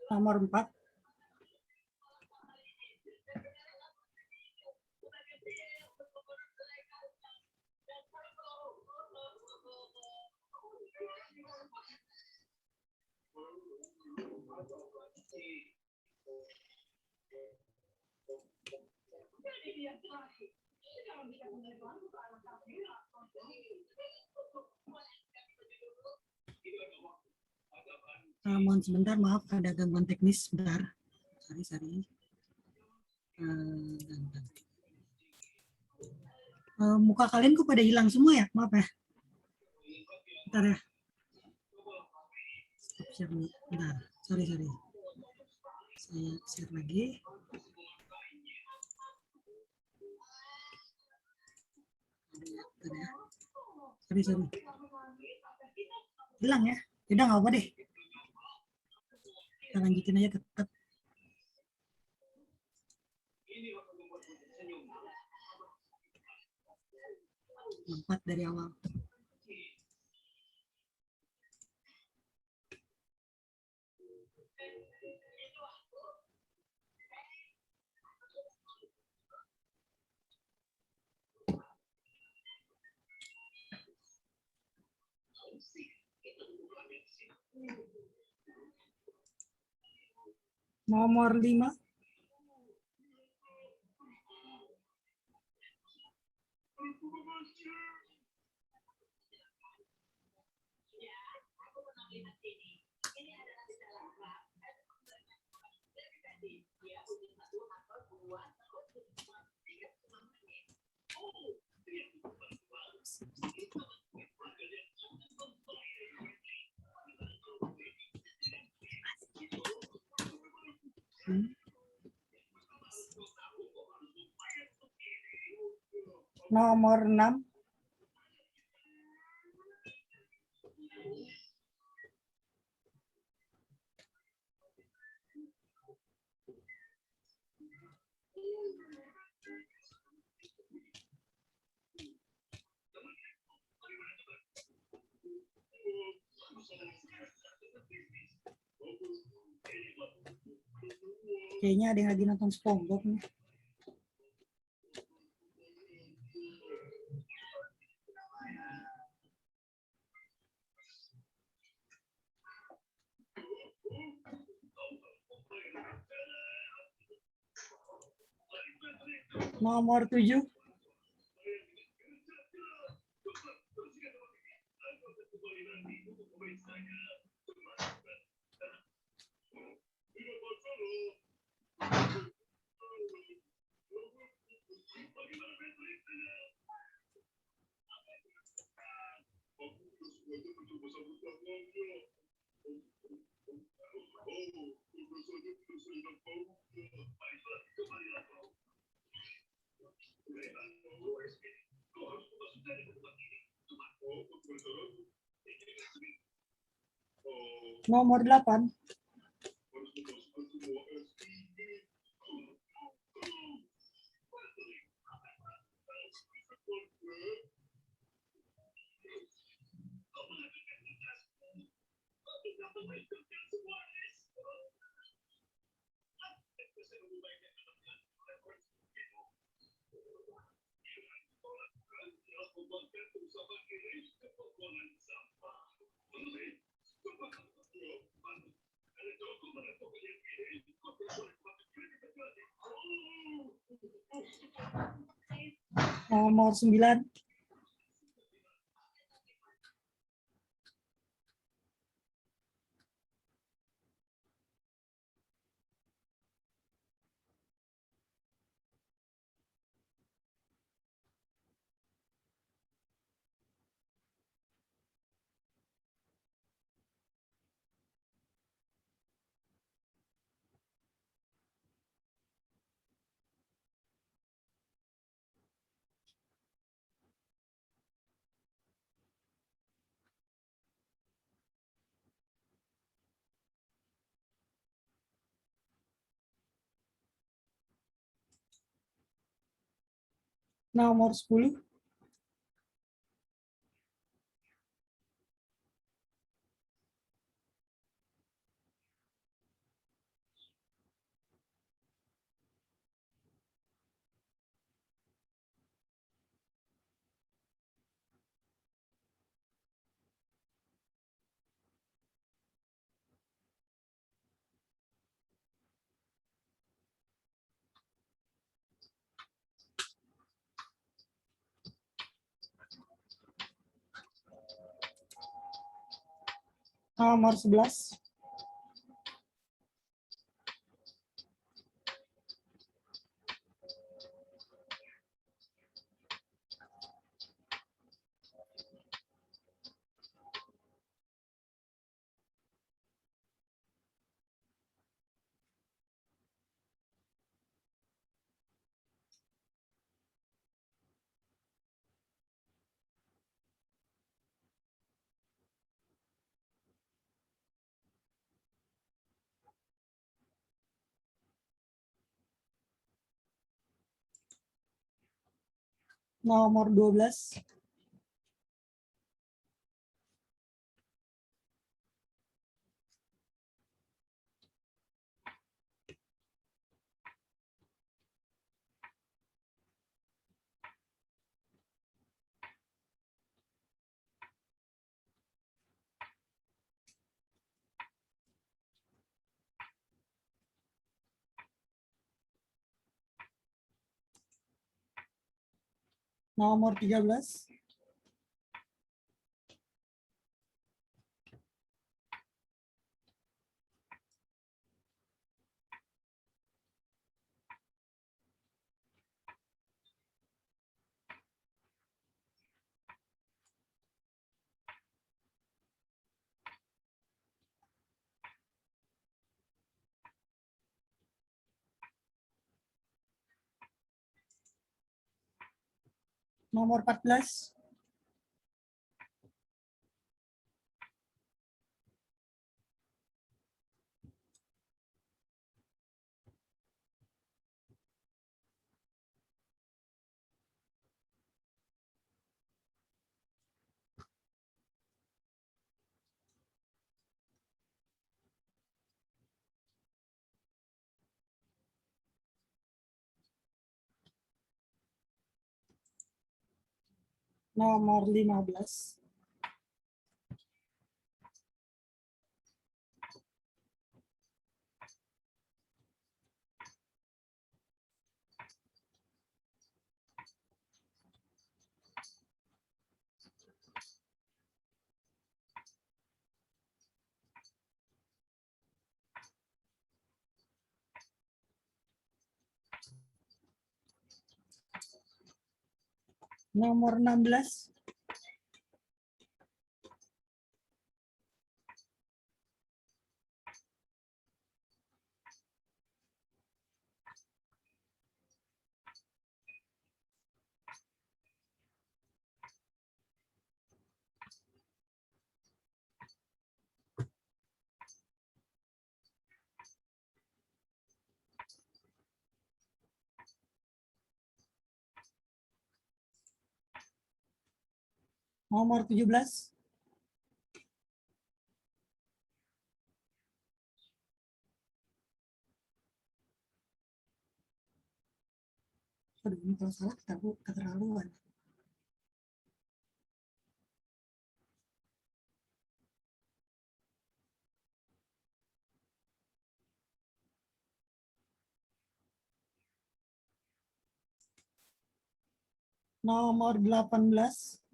Nomor 4. Mohon sebentar, maaf ada gangguan teknis sebentar. Sorry. Muka kalian kok pada hilang semua ya? Maaf ya. Bentar ya. Stop share dulu. Bentar. Sorry. Saya share lagi. Bentar ya. Sorry. Hilang ya. Udah nggak apa deh. Kita lanjutin aja tetap. Lompat dari awal. Nomor 5. Nomor 6. Kayaknya ada yang lagi nonton SpongeBob nih. Nomor 7. Nomor 8. Nomor 9. Nomor 10. Nomor 11. Nomor 12. Nomor 13. Nomor 14. Nomor 15. Nomor 16. Nomor 17. Aduh, ini kalau salah keterlaluan. Nomor 18.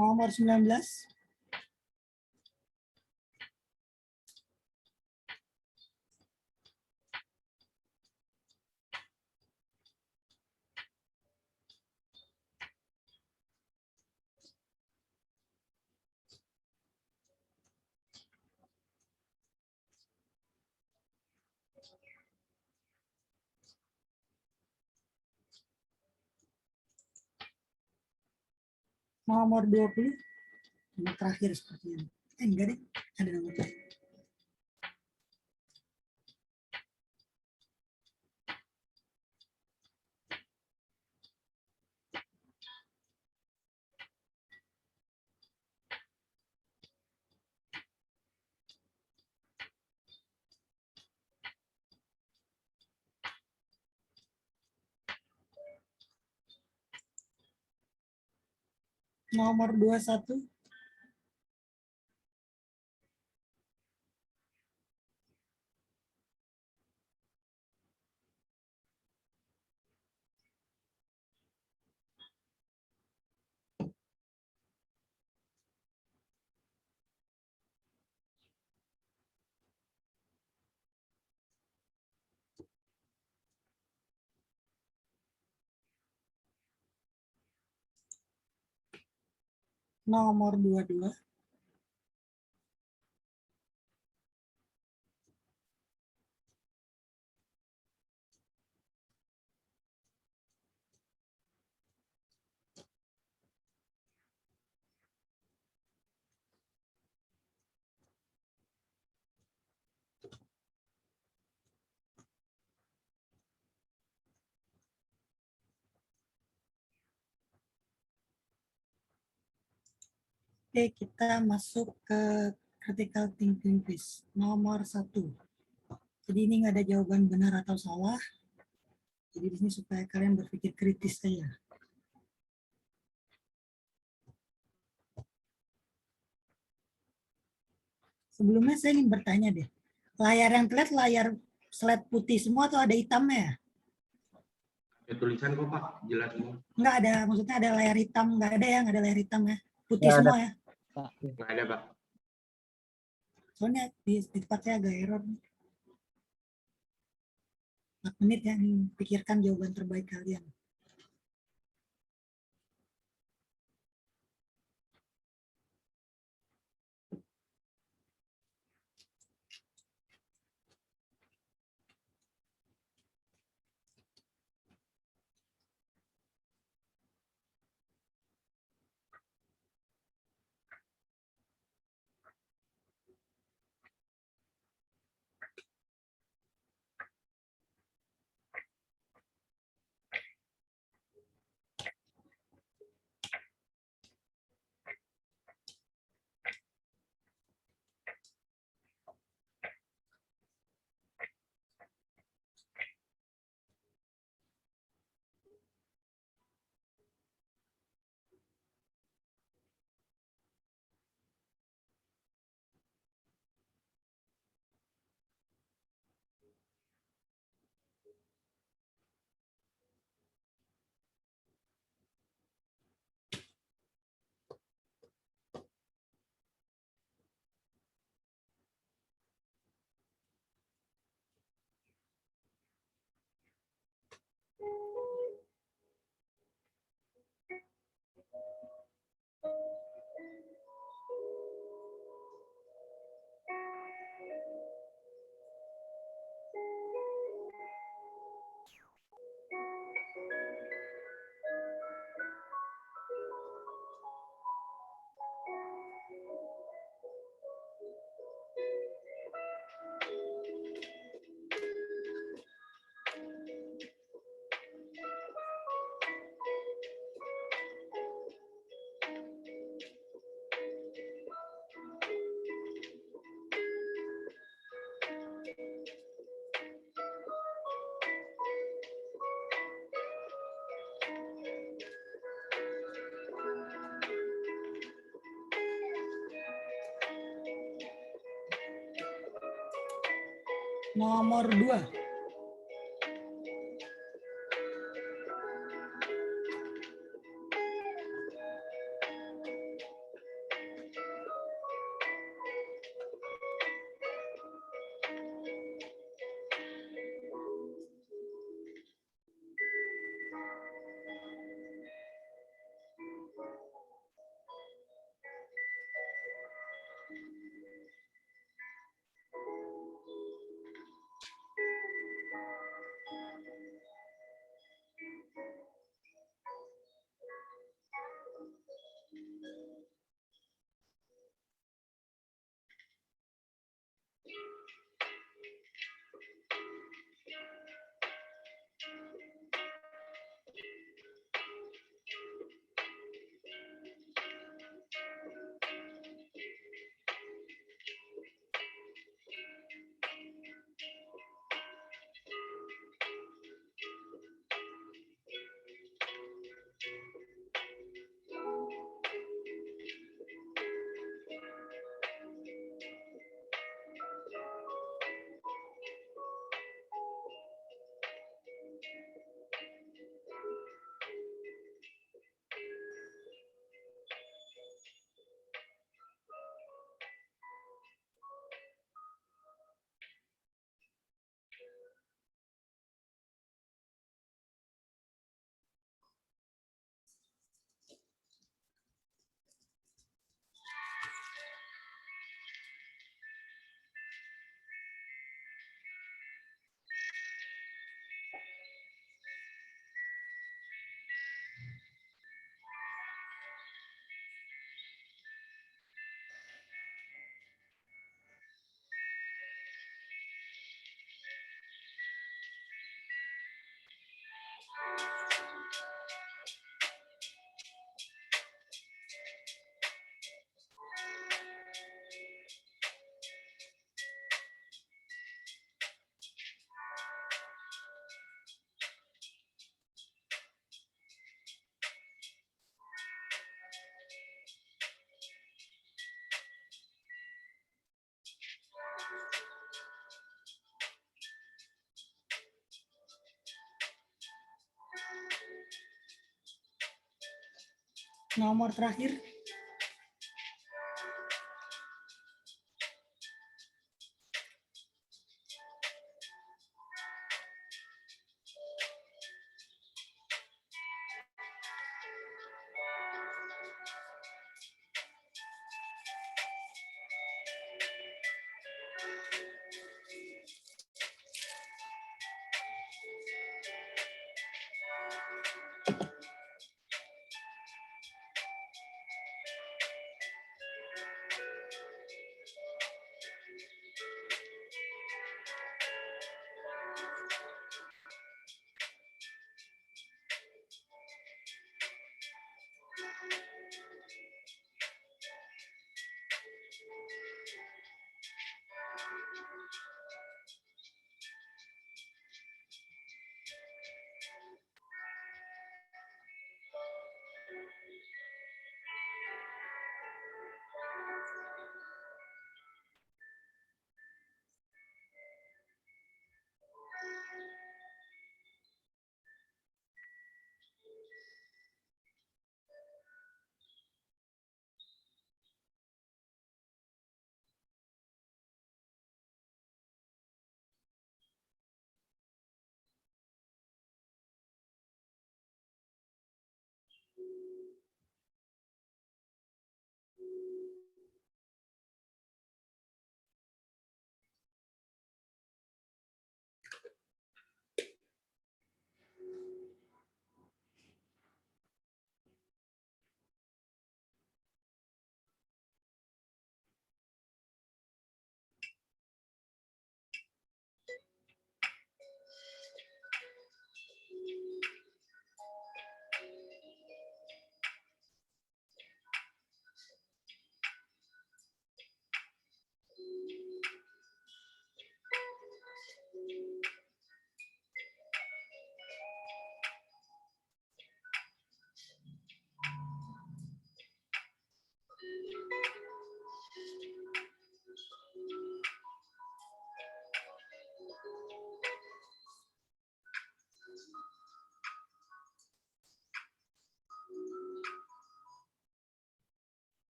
Nomor 19. Nomor 20. Nomor terakhir sepertinya. Enggak deh, ada nomor lain. Nomor 21. Nomor 22. Oke, kita masuk ke critical thinking quiz. Nomor 1. Jadi ini nggak ada jawaban benar atau salah. Jadi di sini supaya kalian berpikir kritis saja. Sebelumnya saya ingin bertanya deh. Layar yang terlihat layar slide putih semua atau ada hitamnya ya? Ada tulisan kok Pak, jelas semua. Nggak ada, maksudnya ada layar hitam, nggak ada ya, nggak ada layar hitam ya, putih Nggak ada. semua ya. Nggak ada Pak. Soalnya di tempat saya agak error. 4 menit ya, nih, pikirkan jawaban terbaik kalian. Nomor 2. nomor terakhir.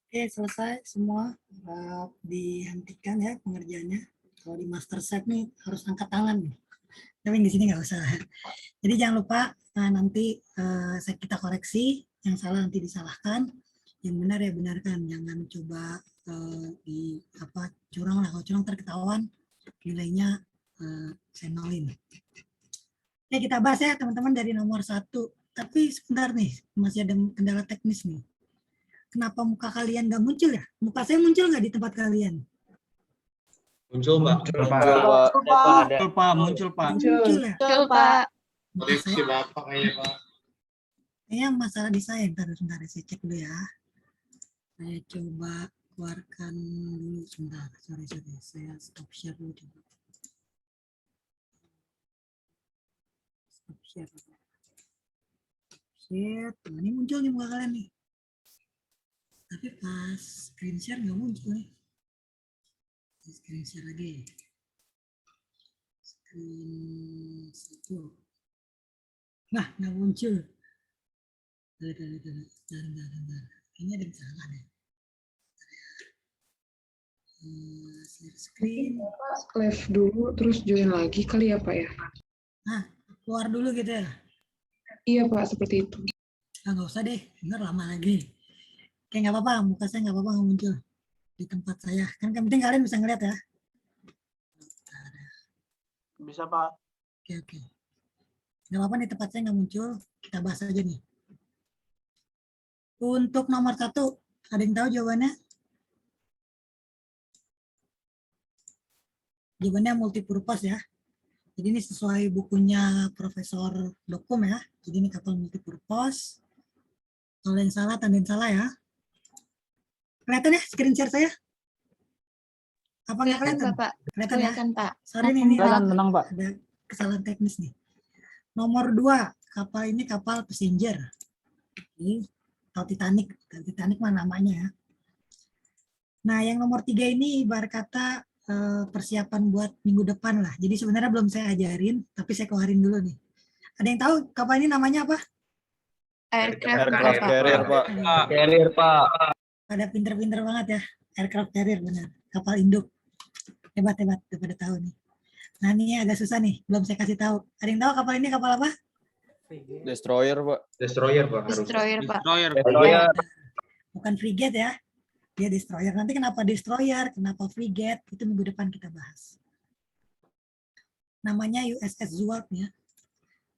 Oke, selesai semua. Dihentikan ya pengerjaannya. Kalau di master set nih harus angkat tangan nih. Tapi di sini nggak usah. Jadi jangan lupa nanti kita koreksi, yang salah nanti disalahkan, yang benar ya benarkan. Jangan coba curang lah. Kalau curang terketahuan nilainya saya nolin. Oke, kita bahas ya teman-teman dari nomor 1. Tapi sebentar nih, masih ada kendala teknis nih. Kenapa muka kalian nggak muncul ya? Muka saya muncul nggak di tempat kalian? Muncul, Pak. Muncul, Pak. Muncul, Pak. Muncul ya? Muncul, Pak. Koreksi Bapak kayaknya, Pak. Kayaknya masalah di saya. Bentar, saya cek dulu ya. Saya coba keluarkan dulu. Sebentar, sorry. Saya stop share dulu. Coba. Stop share. Ini muncul nih muka kalian nih. Tapi pas screen share nggak muncul nih. Screen share lagi. Screen satu. Nah, nggak muncul. Bentar. Ini ada yang salah deh. Share screen. Live dulu, terus join lagi kali ya Pak ya? Nah, keluar dulu gitu ya? Iya Pak, seperti itu. Nggak usah deh, bener lama lagi. Oke, nggak apa-apa, muka saya nggak apa-apa nggak muncul di tempat saya. Kan yang penting kalian bisa ngeliat ya. Bisa, Pak. Oke. Nggak apa-apa nih, tempat saya nggak muncul. Kita bahas aja nih. Untuk nomor 1, ada yang tahu jawabannya? Jawabannya multipurpose ya. Jadi ini sesuai bukunya Profesor Dokum ya. Jadi ini kapal multipurpose. Kalau yang salah, tandain salah ya. Kelihatan ya screen share saya? Apa nggak kelihatan? Pak. Kelihatan ya? Kelihatan, Pak. Sorry nih, Kelihatan, tenang, Pak. ada kesalahan teknis nih. Nomor 2, kapal ini kapal passenger. Ini kapal Titanic. Titanic mah namanya ya. Nah, yang nomor 3 ini ibarat kata persiapan buat minggu depan lah. Jadi sebenarnya belum saya ajarin, tapi saya keluarin dulu nih. Ada yang tahu kapal ini namanya apa? Aircraft carrier, Pak. Carrier, Pak. Pada pinter-pinter banget ya. Aircraft carrier, benar. Kapal induk. Hebat-hebat, udah pada tahu nih. Nah, ini agak susah nih, belum saya kasih tahu. Ada yang tahu kapal ini kapal apa? Destroyer, Pak. Destroyer, Pak. Destroyer, Pak. Destroyer. Bukan frigate ya. Dia destroyer. Nanti kenapa destroyer, kenapa frigate, itu minggu depan kita bahas. Namanya USS Zurich ya.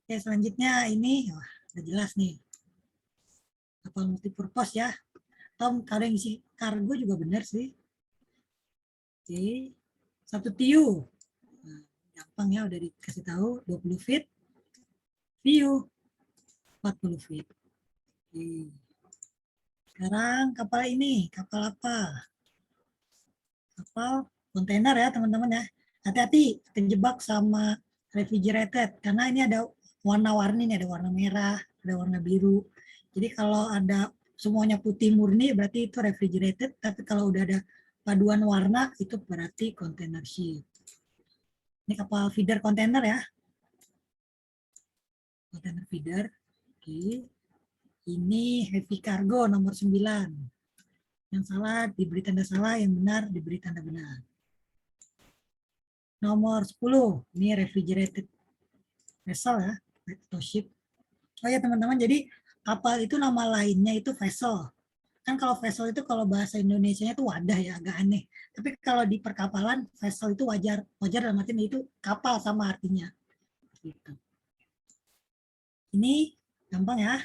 Oke, selanjutnya ini, wah, udah jelas nih. Kapal multipurpose ya. Tom, kalau yang isi kargo juga benar sih. Oke, 1 TEU. Nah, gampang ya, udah dikasih tahu 20 feet. TEU 40 feet. Oke. Sekarang kapal ini, kapal apa? Kapal kontainer ya teman-teman ya. Hati-hati terjebak sama refrigerated karena ini ada warna-warni nih, ada warna merah, ada warna biru. Jadi kalau ada semuanya putih murni berarti itu refrigerated, tapi kalau udah ada paduan warna itu berarti container ship. Ini kapal feeder kontainer ya. Container feeder. Oke. Ini heavy cargo nomor 9. Yang salah diberi tanda salah, yang benar diberi tanda benar. Nomor 10, ini refrigerated vessel ya, atau ship. Oh ya teman-teman, jadi kapal itu nama lainnya itu vessel. Kan kalau vessel itu kalau bahasa Indonesianya itu wadah ya, agak aneh. Tapi kalau di perkapalan vessel itu wajar dalam artinya itu kapal sama artinya. Gitu. Ini gampang ya.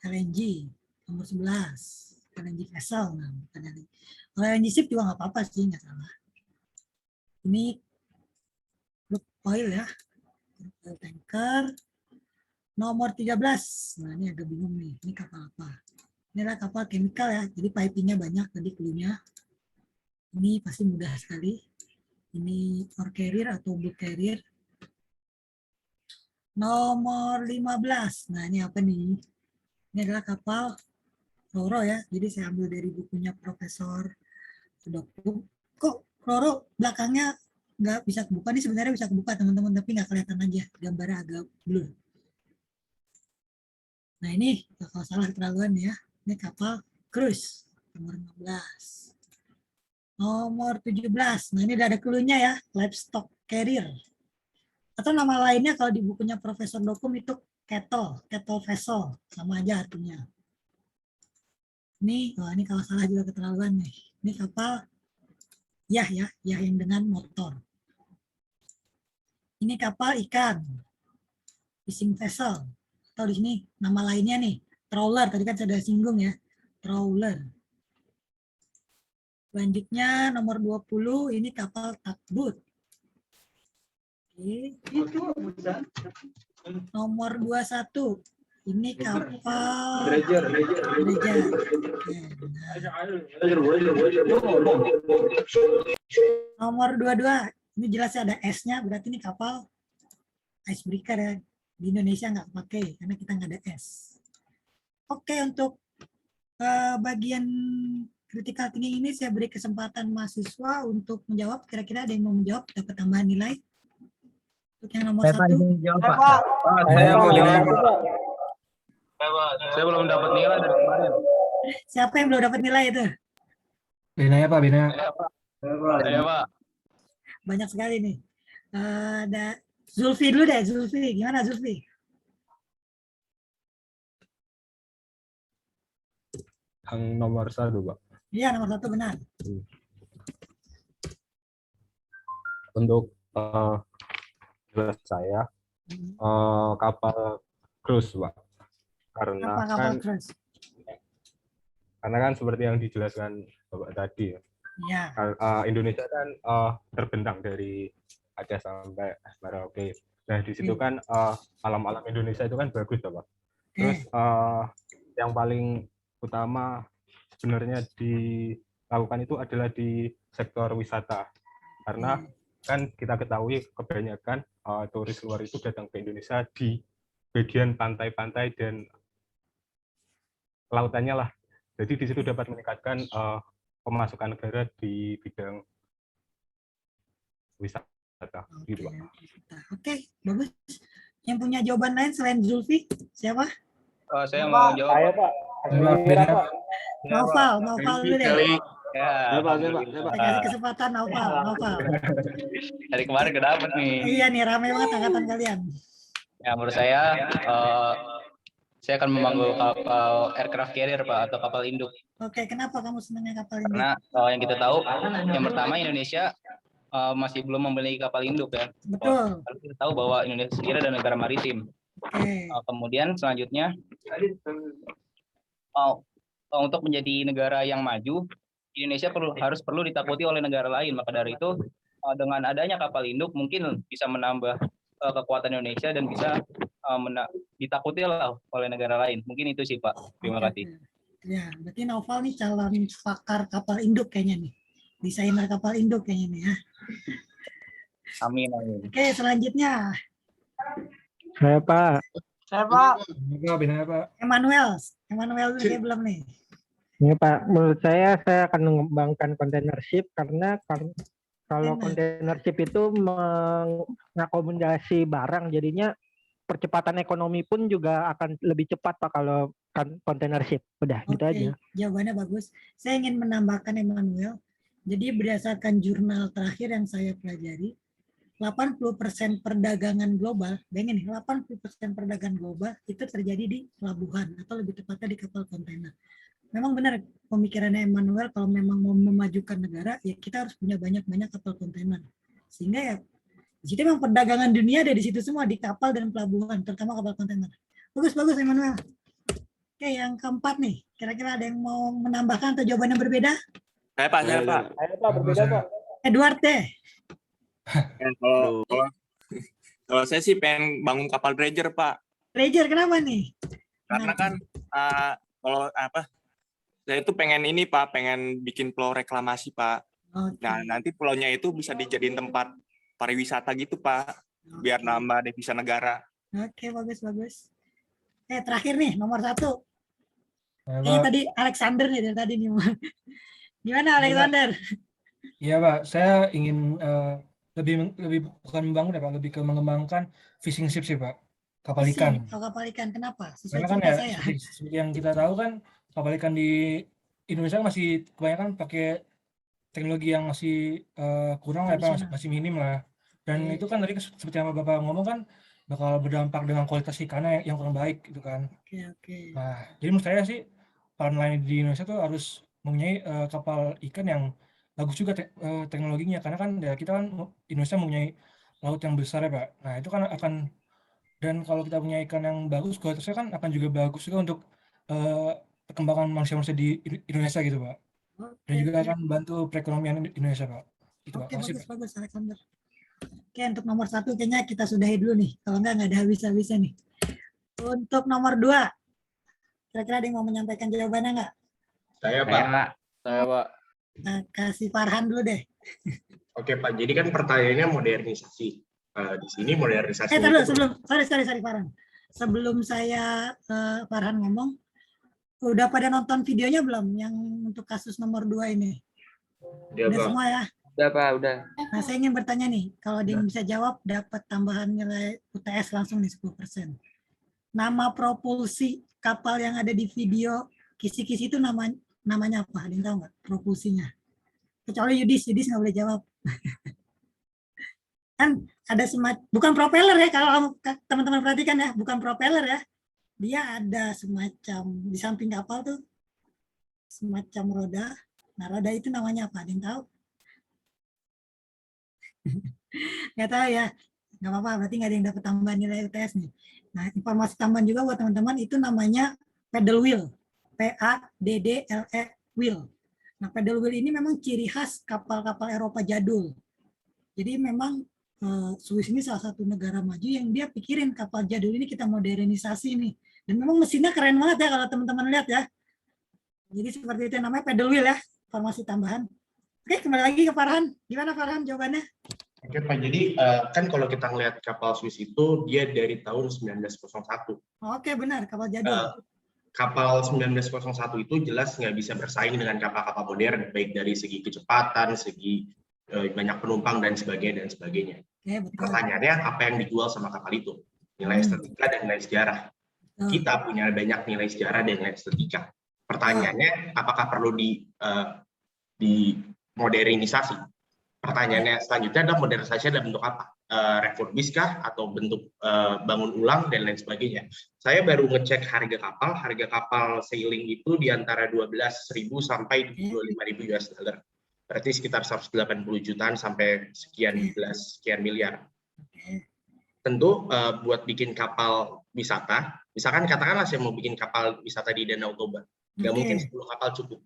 LNG nomor 11, LNG vessel, nah, bukan LNG. Kalau LNG ship juga nggak apa-apa sih, nggak salah. Ini crude oil ya, crude oil tanker nomor 13. Nah ini agak bingung nih, ini kapal apa? Ini adalah kapal chemical ya, jadi pipingnya banyak tadi clue-nya. Ini pasti mudah sekali. Ini ore carrier atau bulk carrier. Nomor 15. Nah ini apa nih? Ini adalah kapal Roro ya. Jadi saya ambil dari bukunya Profesor Dokum. Kok Roro belakangnya nggak bisa kebuka? Ini sebenarnya bisa kebuka teman-teman, tapi nggak kelihatan aja. Gambarnya agak blur. Nah ini kalau salah keterlaluan ya. Ini kapal cruise nomor 15. Nomor 17. Nah ini udah ada clue-nya ya. Livestock carrier. Atau nama lainnya kalau di bukunya Profesor Dokum itu kettle vessel, sama aja artinya. Ini, ini kalau salah juga keterlaluan nih. Ini kapal yah yang dengan motor. Ini kapal ikan, fishing vessel. Atau di sini nama lainnya nih, trawler. Tadi kan sudah singgung ya, trawler. Selanjutnya nomor 20 ini kapal tugboat. Oke. Nomor 21 ini kapal dredger. Nomor 22 ini jelas ada S-nya, berarti ini kapal icebreaker ya. Di Indonesia nggak pakai karena kita nggak ada S. Oke, untuk bagian critical thinking ini saya beri kesempatan mahasiswa untuk menjawab. Kira-kira ada yang mau menjawab dapat tambahan nilai? Untuk yang nomor 1. Saya belum dapat nilai dari kemarin. Siapa yang belum dapat nilai itu? Binanya Pak, binanya. Saya Pak. Banyak sekali nih. Ada Zulfi dulu deh, Zulfi. Gimana Zulfi? Yang nomor 1, Pak. Iya, nomor 1 benar. Untuk jelas saya kapal cruise, Pak. Karena kapal kan cruise? Karena kan seperti yang dijelaskan Bapak tadi ya. Ya. Indonesia kan terbentang dari Aceh sampai Merauke. Nah, di situ kan alam-alam Indonesia itu kan bagus, Pak. Terus yang paling utama sebenarnya di lakukan itu adalah di sektor wisata. Karena kan kita ketahui kebanyakan turis luar itu datang ke Indonesia di bagian pantai-pantai dan lautannya lah. Jadi di situ dapat meningkatkan pemasukan negara di bidang wisata. Gitu, Pak. Oke, bagus. Yang punya jawaban lain selain Zulfi, siapa? Saya mau jawab. Saya, Pak. Naufal dulu deh. Ya, Saya kasih kesempatan Naufal. dari kemarin kedapet nih. Iya nih, ramai banget angkatan kalian. Ya, menurut saya akan memanggil kapal aircraft carrier, Pak, atau kapal induk. Oke, kenapa kamu senangnya kapal ini? Karena yang kita tahu, yang pertama Indonesia masih belum memiliki kapal induk ya. Betul. Lalu kita tahu bahwa Indonesia sendiri adalah negara maritim. Kemudian selanjutnya, untuk menjadi negara yang maju, Indonesia harus perlu ditakuti oleh negara lain. Maka dari itu, dengan adanya kapal induk mungkin bisa menambah kekuatan Indonesia dan bisa ditakuti lah oleh negara lain. Mungkin itu sih, Pak. Terima kasih. Ya, berarti Naufal nih calon pakar kapal induk kayaknya nih. Desainer kapal induk kayaknya nih ya. Amin. Oke, selanjutnya. Saya Pak. Emmanuel dulu kayak belum nih. Ini Pak, menurut saya akan mengembangkan container ship karena kalau container ship itu mengakomodasi barang, jadinya percepatan ekonomi pun juga akan lebih cepat Pak kalau container ship. Udah, gitu aja. Jawabannya bagus. Saya ingin menambahkan Emmanuel. Jadi berdasarkan jurnal terakhir yang saya pelajari, 80% perdagangan global, bayangin nih, 80% perdagangan global itu terjadi di pelabuhan atau lebih tepatnya di kapal kontainer. Memang benar pemikirannya Emmanuel, kalau memang mau memajukan negara, ya kita harus punya banyak-banyak kapal kontainer. Sehingga ya, di situ memang perdagangan dunia ada di situ semua, di kapal dan pelabuhan, terutama kapal kontainer. Bagus Emmanuel. Oke, yang keempat nih, kira-kira ada yang mau menambahkan atau jawabannya berbeda? Saya Pak. Berbeda Pak. Edward deh. Kalau saya sih pengen bangun kapal dredger, Pak. Dredger kenapa nih? Karena kan saya itu pengen ini, Pak, pengen bikin pulau reklamasi, Pak. Nah, nanti pulaunya itu bisa dijadiin tempat pariwisata gitu, Pak. Biar nambah devisa negara. Oke, bagus. Terakhir nih, nomor 1. Kayaknya tadi Alexander nih, dari tadi nih. Gimana Alexander? Iya Pak, saya ingin lebih bukan membangun ya Pak, lebih ke mengembangkan fishing ship sih Pak, kapal ikan. Kapal ikan, kenapa? Karena kan ya, seperti yang kita tahu kan, kapal ikan di Indonesia masih kebanyakan pakai teknologi yang masih kurang ya Pak, masih minim lah. Dan itu kan tadi seperti yang Bapak ngomong kan, bakal berdampak dengan kualitas ikannya yang kurang baik gitu kan. Oke. Nah, jadi menurut saya sih, para nelayan di Indonesia tuh harus mempunyai kapal ikan yang bagus juga teknologinya, karena kan ya kita kan Indonesia mempunyai laut yang besar ya Pak. Nah itu kan akan, dan kalau kita punya ikan yang bagus, kualitasnya kan akan juga bagus juga untuk perkembangan manusia-manusia di Indonesia gitu Pak. Dan juga akan membantu perekonomian Indonesia Pak. Itu Pak. Bagus Alexander. Oke, untuk nomor 1 kayaknya kita sudahi dulu nih, kalau nggak ada habis-habisnya nih. Untuk nomor 2, kira-kira ada yang mau menyampaikan jawabannya nggak? Saya Pak. Nah, kasih Farhan dulu deh. Oke Pak, jadi kan pertanyaannya modernisasi. Di sini modernisasi. Sorry Farhan. Sebelum saya Farhan ngomong, udah pada nonton videonya belum yang untuk kasus nomor 2 ini? Udah semua ya? Udah Pak, udah. Nah, saya ingin bertanya nih, kalau dia bisa jawab dapat tambahan nilai UTS langsung nih 10%. Nama propulsi kapal yang ada di video kisi-kisi itu namanya apa? Ada yang tahu nggak propulsinya? Kecuali Yudis nggak boleh jawab. Kan ada bukan propeller ya, kalau teman-teman perhatikan ya, bukan propeller ya. Dia ada semacam di samping kapal tuh semacam roda. Nah, roda itu namanya apa? Ada yang tahu? Nggak tahu ya. Nggak apa-apa, berarti nggak ada yang dapat tambahan nilai UTS nih. Nah, informasi tambahan juga buat teman-teman itu namanya paddle wheel. PADDLE wheel. Nah, paddle wheel ini memang ciri khas kapal-kapal Eropa jadul. Jadi memang Swiss ini salah satu negara maju yang dia pikirin kapal jadul ini kita modernisasi nih. Dan memang mesinnya keren banget ya kalau teman-teman lihat ya. Jadi seperti itu yang namanya paddle wheel ya. informasi tambahan. Oke, kembali lagi ke Farhan. Gimana Farhan jawabannya? Oke Pak, jadi kan kalau kita ngelihat kapal Swiss itu dia dari tahun 1901. Oke, benar, kapal jadul. Kapal 1901 itu jelas nggak bisa bersaing dengan kapal-kapal modern, baik dari segi kecepatan, segi banyak penumpang dan sebagainya. Oke, betul. Pertanyaannya apa yang dijual sama kapal itu? Nilai estetika dan nilai sejarah. Kita punya banyak nilai sejarah dan nilai estetika. Pertanyaannya apakah perlu dimodernisasi? Pertanyaannya selanjutnya adalah modernisasi dalam bentuk apa? Refurbish kah atau bentuk bangun ulang dan lain sebagainya. Saya baru ngecek harga kapal sailing itu di antara 12.000 sampai 25.000 US dollar. Berarti sekitar 180 jutaan sampai sekian miliar. Tentu buat bikin kapal wisata, misalkan katakanlah saya mau bikin kapal wisata di Danau Toba, nggak mungkin 10 kapal cukup.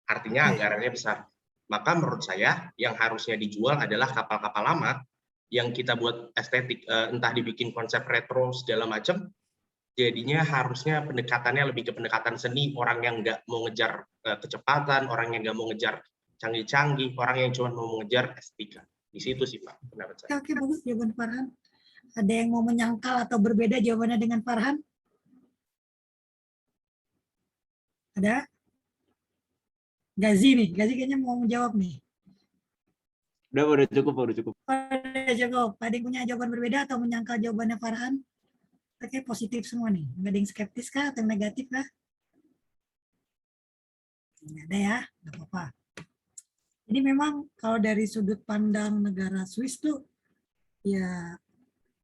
Artinya anggarannya besar. Maka menurut saya yang harusnya dijual adalah kapal-kapal lama yang kita buat estetik, entah dibikin konsep retro segala macam. Jadinya harusnya pendekatannya lebih ke pendekatan seni, orang yang nggak mau ngejar kecepatan, orang yang nggak mau ngejar canggih-canggih, orang yang cuma mau mengejar estetika. Di situ sih Pak pendapat saya. Oke, bagus jawaban Farhan. Ada yang mau menyangkal atau berbeda jawabannya dengan Farhan? Ada? Gazi kayaknya mau menjawab nih. Udah cukup. Udah cukup. Ada yang punya jawaban berbeda atau menyangkal jawabannya Farhan? Oke, positif semua nih. Nggak ada yang skeptis kah atau yang negatif kah? Nggak ada ya, nggak apa-apa. Jadi memang kalau dari sudut pandang negara Swiss tuh, ya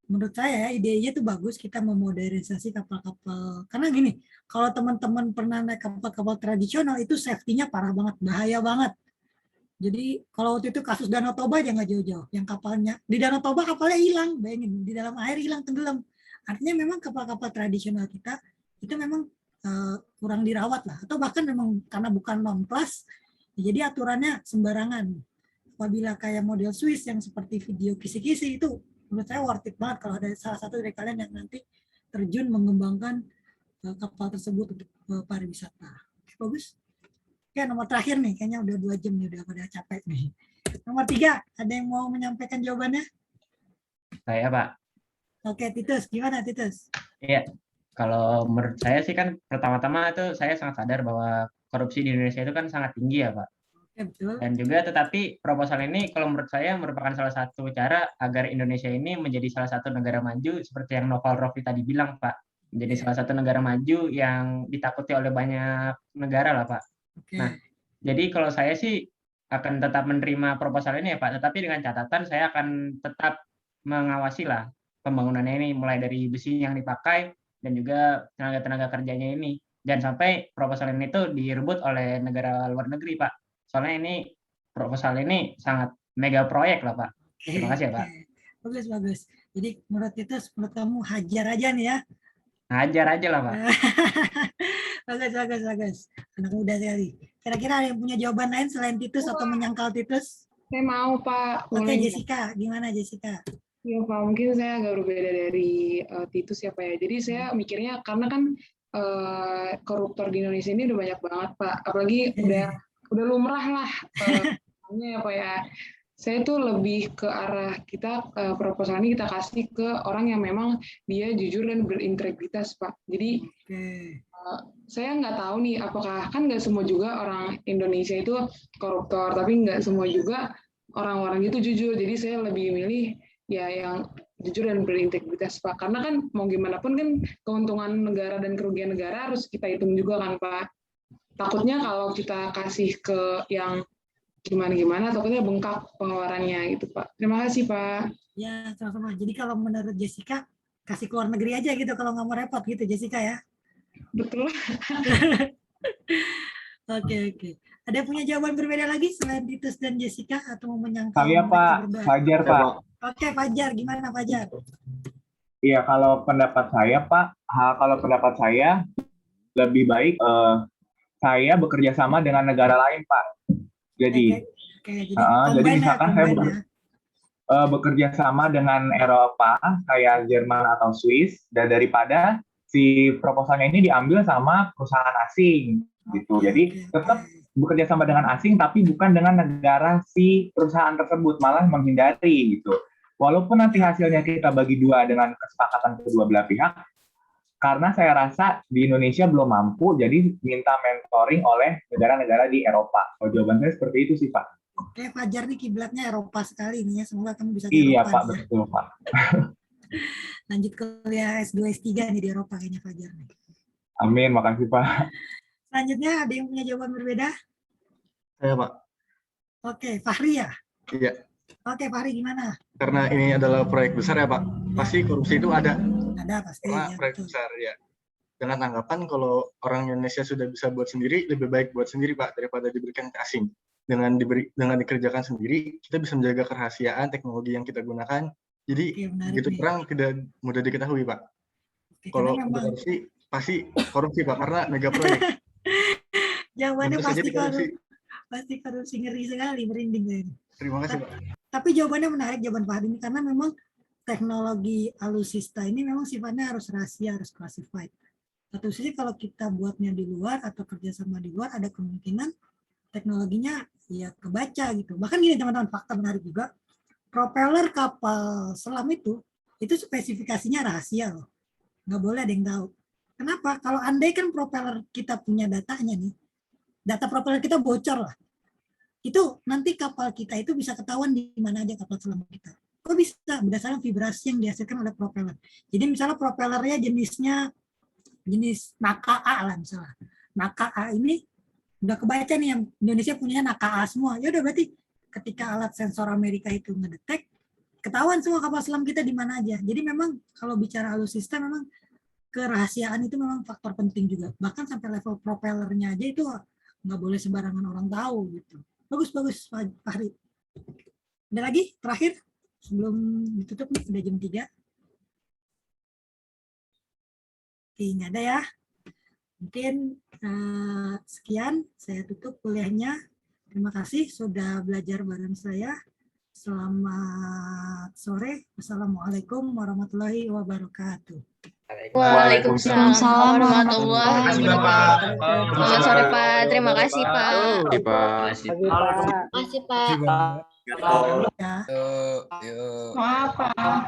menurut saya idenya tuh bagus kita memodernisasi kapal-kapal. Karena gini, kalau teman-teman pernah naik kapal-kapal tradisional itu safety-nya parah banget, bahaya banget. Jadi kalau waktu itu kasus Danau Toba aja nggak jauh-jauh, yang kapalnya di Danau Toba kapalnya hilang, bayangin di dalam air hilang tenggelam. Artinya memang kapal-kapal tradisional kita itu memang kurang dirawat lah, atau bahkan memang karena bukan non-class, jadi aturannya sembarangan. Apabila kayak model Swiss yang seperti video kisi-kisi itu menurut saya worth it banget kalau ada salah satu dari kalian yang nanti terjun mengembangkan kapal tersebut untuk pariwisata. Bagus. Oke, nomor terakhir nih, kayaknya udah 2 jam nih, udah pada capek nih. Nomor 3, ada yang mau menyampaikan jawabannya? Saya Pak. Oke, Titus, gimana Titus? Iya, kalau menurut saya sih kan pertama-tama itu saya sangat sadar bahwa korupsi di Indonesia itu kan sangat tinggi ya Pak. Betul. Dan juga tetapi proposal ini kalau menurut saya merupakan salah satu cara agar Indonesia ini menjadi salah satu negara maju seperti yang Noval Rofi tadi bilang Pak. Menjadi salah satu negara maju yang ditakuti oleh banyak negara lah Pak. Nah, jadi kalau saya sih akan tetap menerima proposal ini ya Pak, tetapi dengan catatan saya akan tetap mengawasi lah pembangunannya ini mulai dari besi yang dipakai dan juga tenaga kerjanya ini. Jangan sampai proposal ini tuh direbut oleh negara luar negeri Pak. Soalnya ini proposal ini sangat mega proyek lah Pak. Terima kasih ya Pak. Bagus. Jadi menurut menurut kamu hajar aja nih ya? Hajar aja lah Pak. Bagus. Anak muda sekali. Kira-kira ada yang punya jawaban lain selain Titus atau menyangkal Titus? Saya mau Pak. Oke, Jessica. Gimana Jessica? Iya Pak, mungkin saya agak berbeda dari Titus ya Pak ya. Jadi saya mikirnya karena kan koruptor di Indonesia ini udah banyak banget Pak. Apalagi udah lumrah lah ya Pak ya. Saya tuh lebih ke arah kita proposal ini kita kasih ke orang yang memang dia jujur dan berintegritas Pak. Jadi saya nggak tahu nih apakah kan nggak semua juga orang Indonesia itu koruptor, tapi nggak semua juga orang-orang itu jujur. Jadi saya lebih milih ya yang jujur dan berintegritas Pak. Karena kan mau gimana pun kan keuntungan negara dan kerugian negara harus kita hitung juga kan Pak. Takutnya kalau kita kasih ke yang gimana-gimana, takutnya bengkak pengeluarannya gitu Pak. Terima kasih Pak. Ya, sama-sama. Jadi kalau menurut Jessica, kasih keluar negeri aja gitu kalau nggak mau repot gitu Jessica ya? Betul. Oke. Ada yang punya jawaban berbeda lagi selain Titus dan Jessica atau mau menyangkal? Saya Pak, Fajar Pak. Oke, Fajar. Gimana Fajar? Iya, kalau pendapat saya Pak, kalau pendapat saya lebih baik saya bekerja sama dengan negara lain Pak. Jadi, jadi misalkan saya bekerja sama dengan Eropa kayak Jerman atau Swiss, dan daripada si proposalnya ini diambil sama perusahaan asing gitu. Jadi tetap bekerja sama dengan asing tapi bukan dengan negara si perusahaan tersebut, malah menghindari gitu. Walaupun nanti hasilnya kita bagi dua dengan kesepakatan kedua belah pihak, karena saya rasa di Indonesia belum mampu, jadi minta mentoring oleh negara-negara di Eropa. Oh, jawaban saya seperti itu sih, Pak. Oke, Fajar nih kiblatnya Eropa sekali nih ya. Semoga kamu bisa di Iya, Eropa Pak, nih ya. betul, Pak. Lanjut kuliah S2, S3 nih di Eropa kayaknya Fajar nih. Amin, makasih, Pak. Selanjutnya ada yang punya jawaban berbeda? Saya, Pak. Oke, Fahri ya? Iya, Oke, Fahri gimana? karena ini adalah proyek besar ya, Pak. Pasti korupsi itu ada. Ada pasti. Karena Ya, proyek betul. besar ya. Dengan anggapan kalau orang Indonesia sudah bisa buat sendiri, lebih baik buat sendiri, Pak, daripada diberikan ke asing. Dengan dikerjakan sendiri, kita bisa menjaga kerahasiaan teknologi yang kita gunakan. Jadi begitu nih. terang tidak mudah diketahui, Pak. Kalau karena memang- korupsi pasti korupsi, Pak, karena mega proyek. Jawabannya Tentu saja pasti dikorupsi. pasti korupsi, ngeri sekali, merinding saya. Terima kasih, Pak. Tapi jawabannya menarik, jawaban Fahri ini, karena memang teknologi alusista ini memang sifatnya harus rahasia, harus classified. Satu sisi kalau kita buatnya di luar atau kerjasama di luar, ada kemungkinan teknologinya ya kebaca gitu. Bahkan gini teman-teman, fakta menarik juga, propeller kapal selam itu spesifikasinya rahasia loh. Nggak boleh ada yang tahu. Kenapa? Kalau andai kan propeller kita punya datanya nih, data propeller kita bocor lah, itu nanti kapal kita itu bisa ketahuan di mana aja kapal selam kita. Kok bisa? Berdasarkan vibrasi yang dihasilkan oleh propeller. Jadi misalnya propellernya jenis NAKA lah misalnya. NAKA ini udah kebaca nih, yang Indonesia punya NAKA semua. Ya udah, berarti ketika alat sensor Amerika itu ngedetek, ketahuan semua kapal selam kita di mana aja. Jadi memang kalau bicara alusista memang kerahasiaan itu memang faktor penting juga. Bahkan sampai level propellernya aja itu nggak boleh sembarangan orang tahu gitu. Bagus Fahri. Ada lagi terakhir sebelum ditutup nih, udah jam 3. Oke, nggak ada ya. Mungkin sekian, saya tutup kuliahnya. Terima kasih sudah belajar bareng saya. Selamat sore. Wassalamualaikum warahmatullahi wabarakatuh. Waalaikumsalam warahmatullahi wabarakatuh. Selamat sore Pak. Terima kasih Pak. Terima kasih, Pak. Terima kasih Pak. Ya. Maaf, Pak.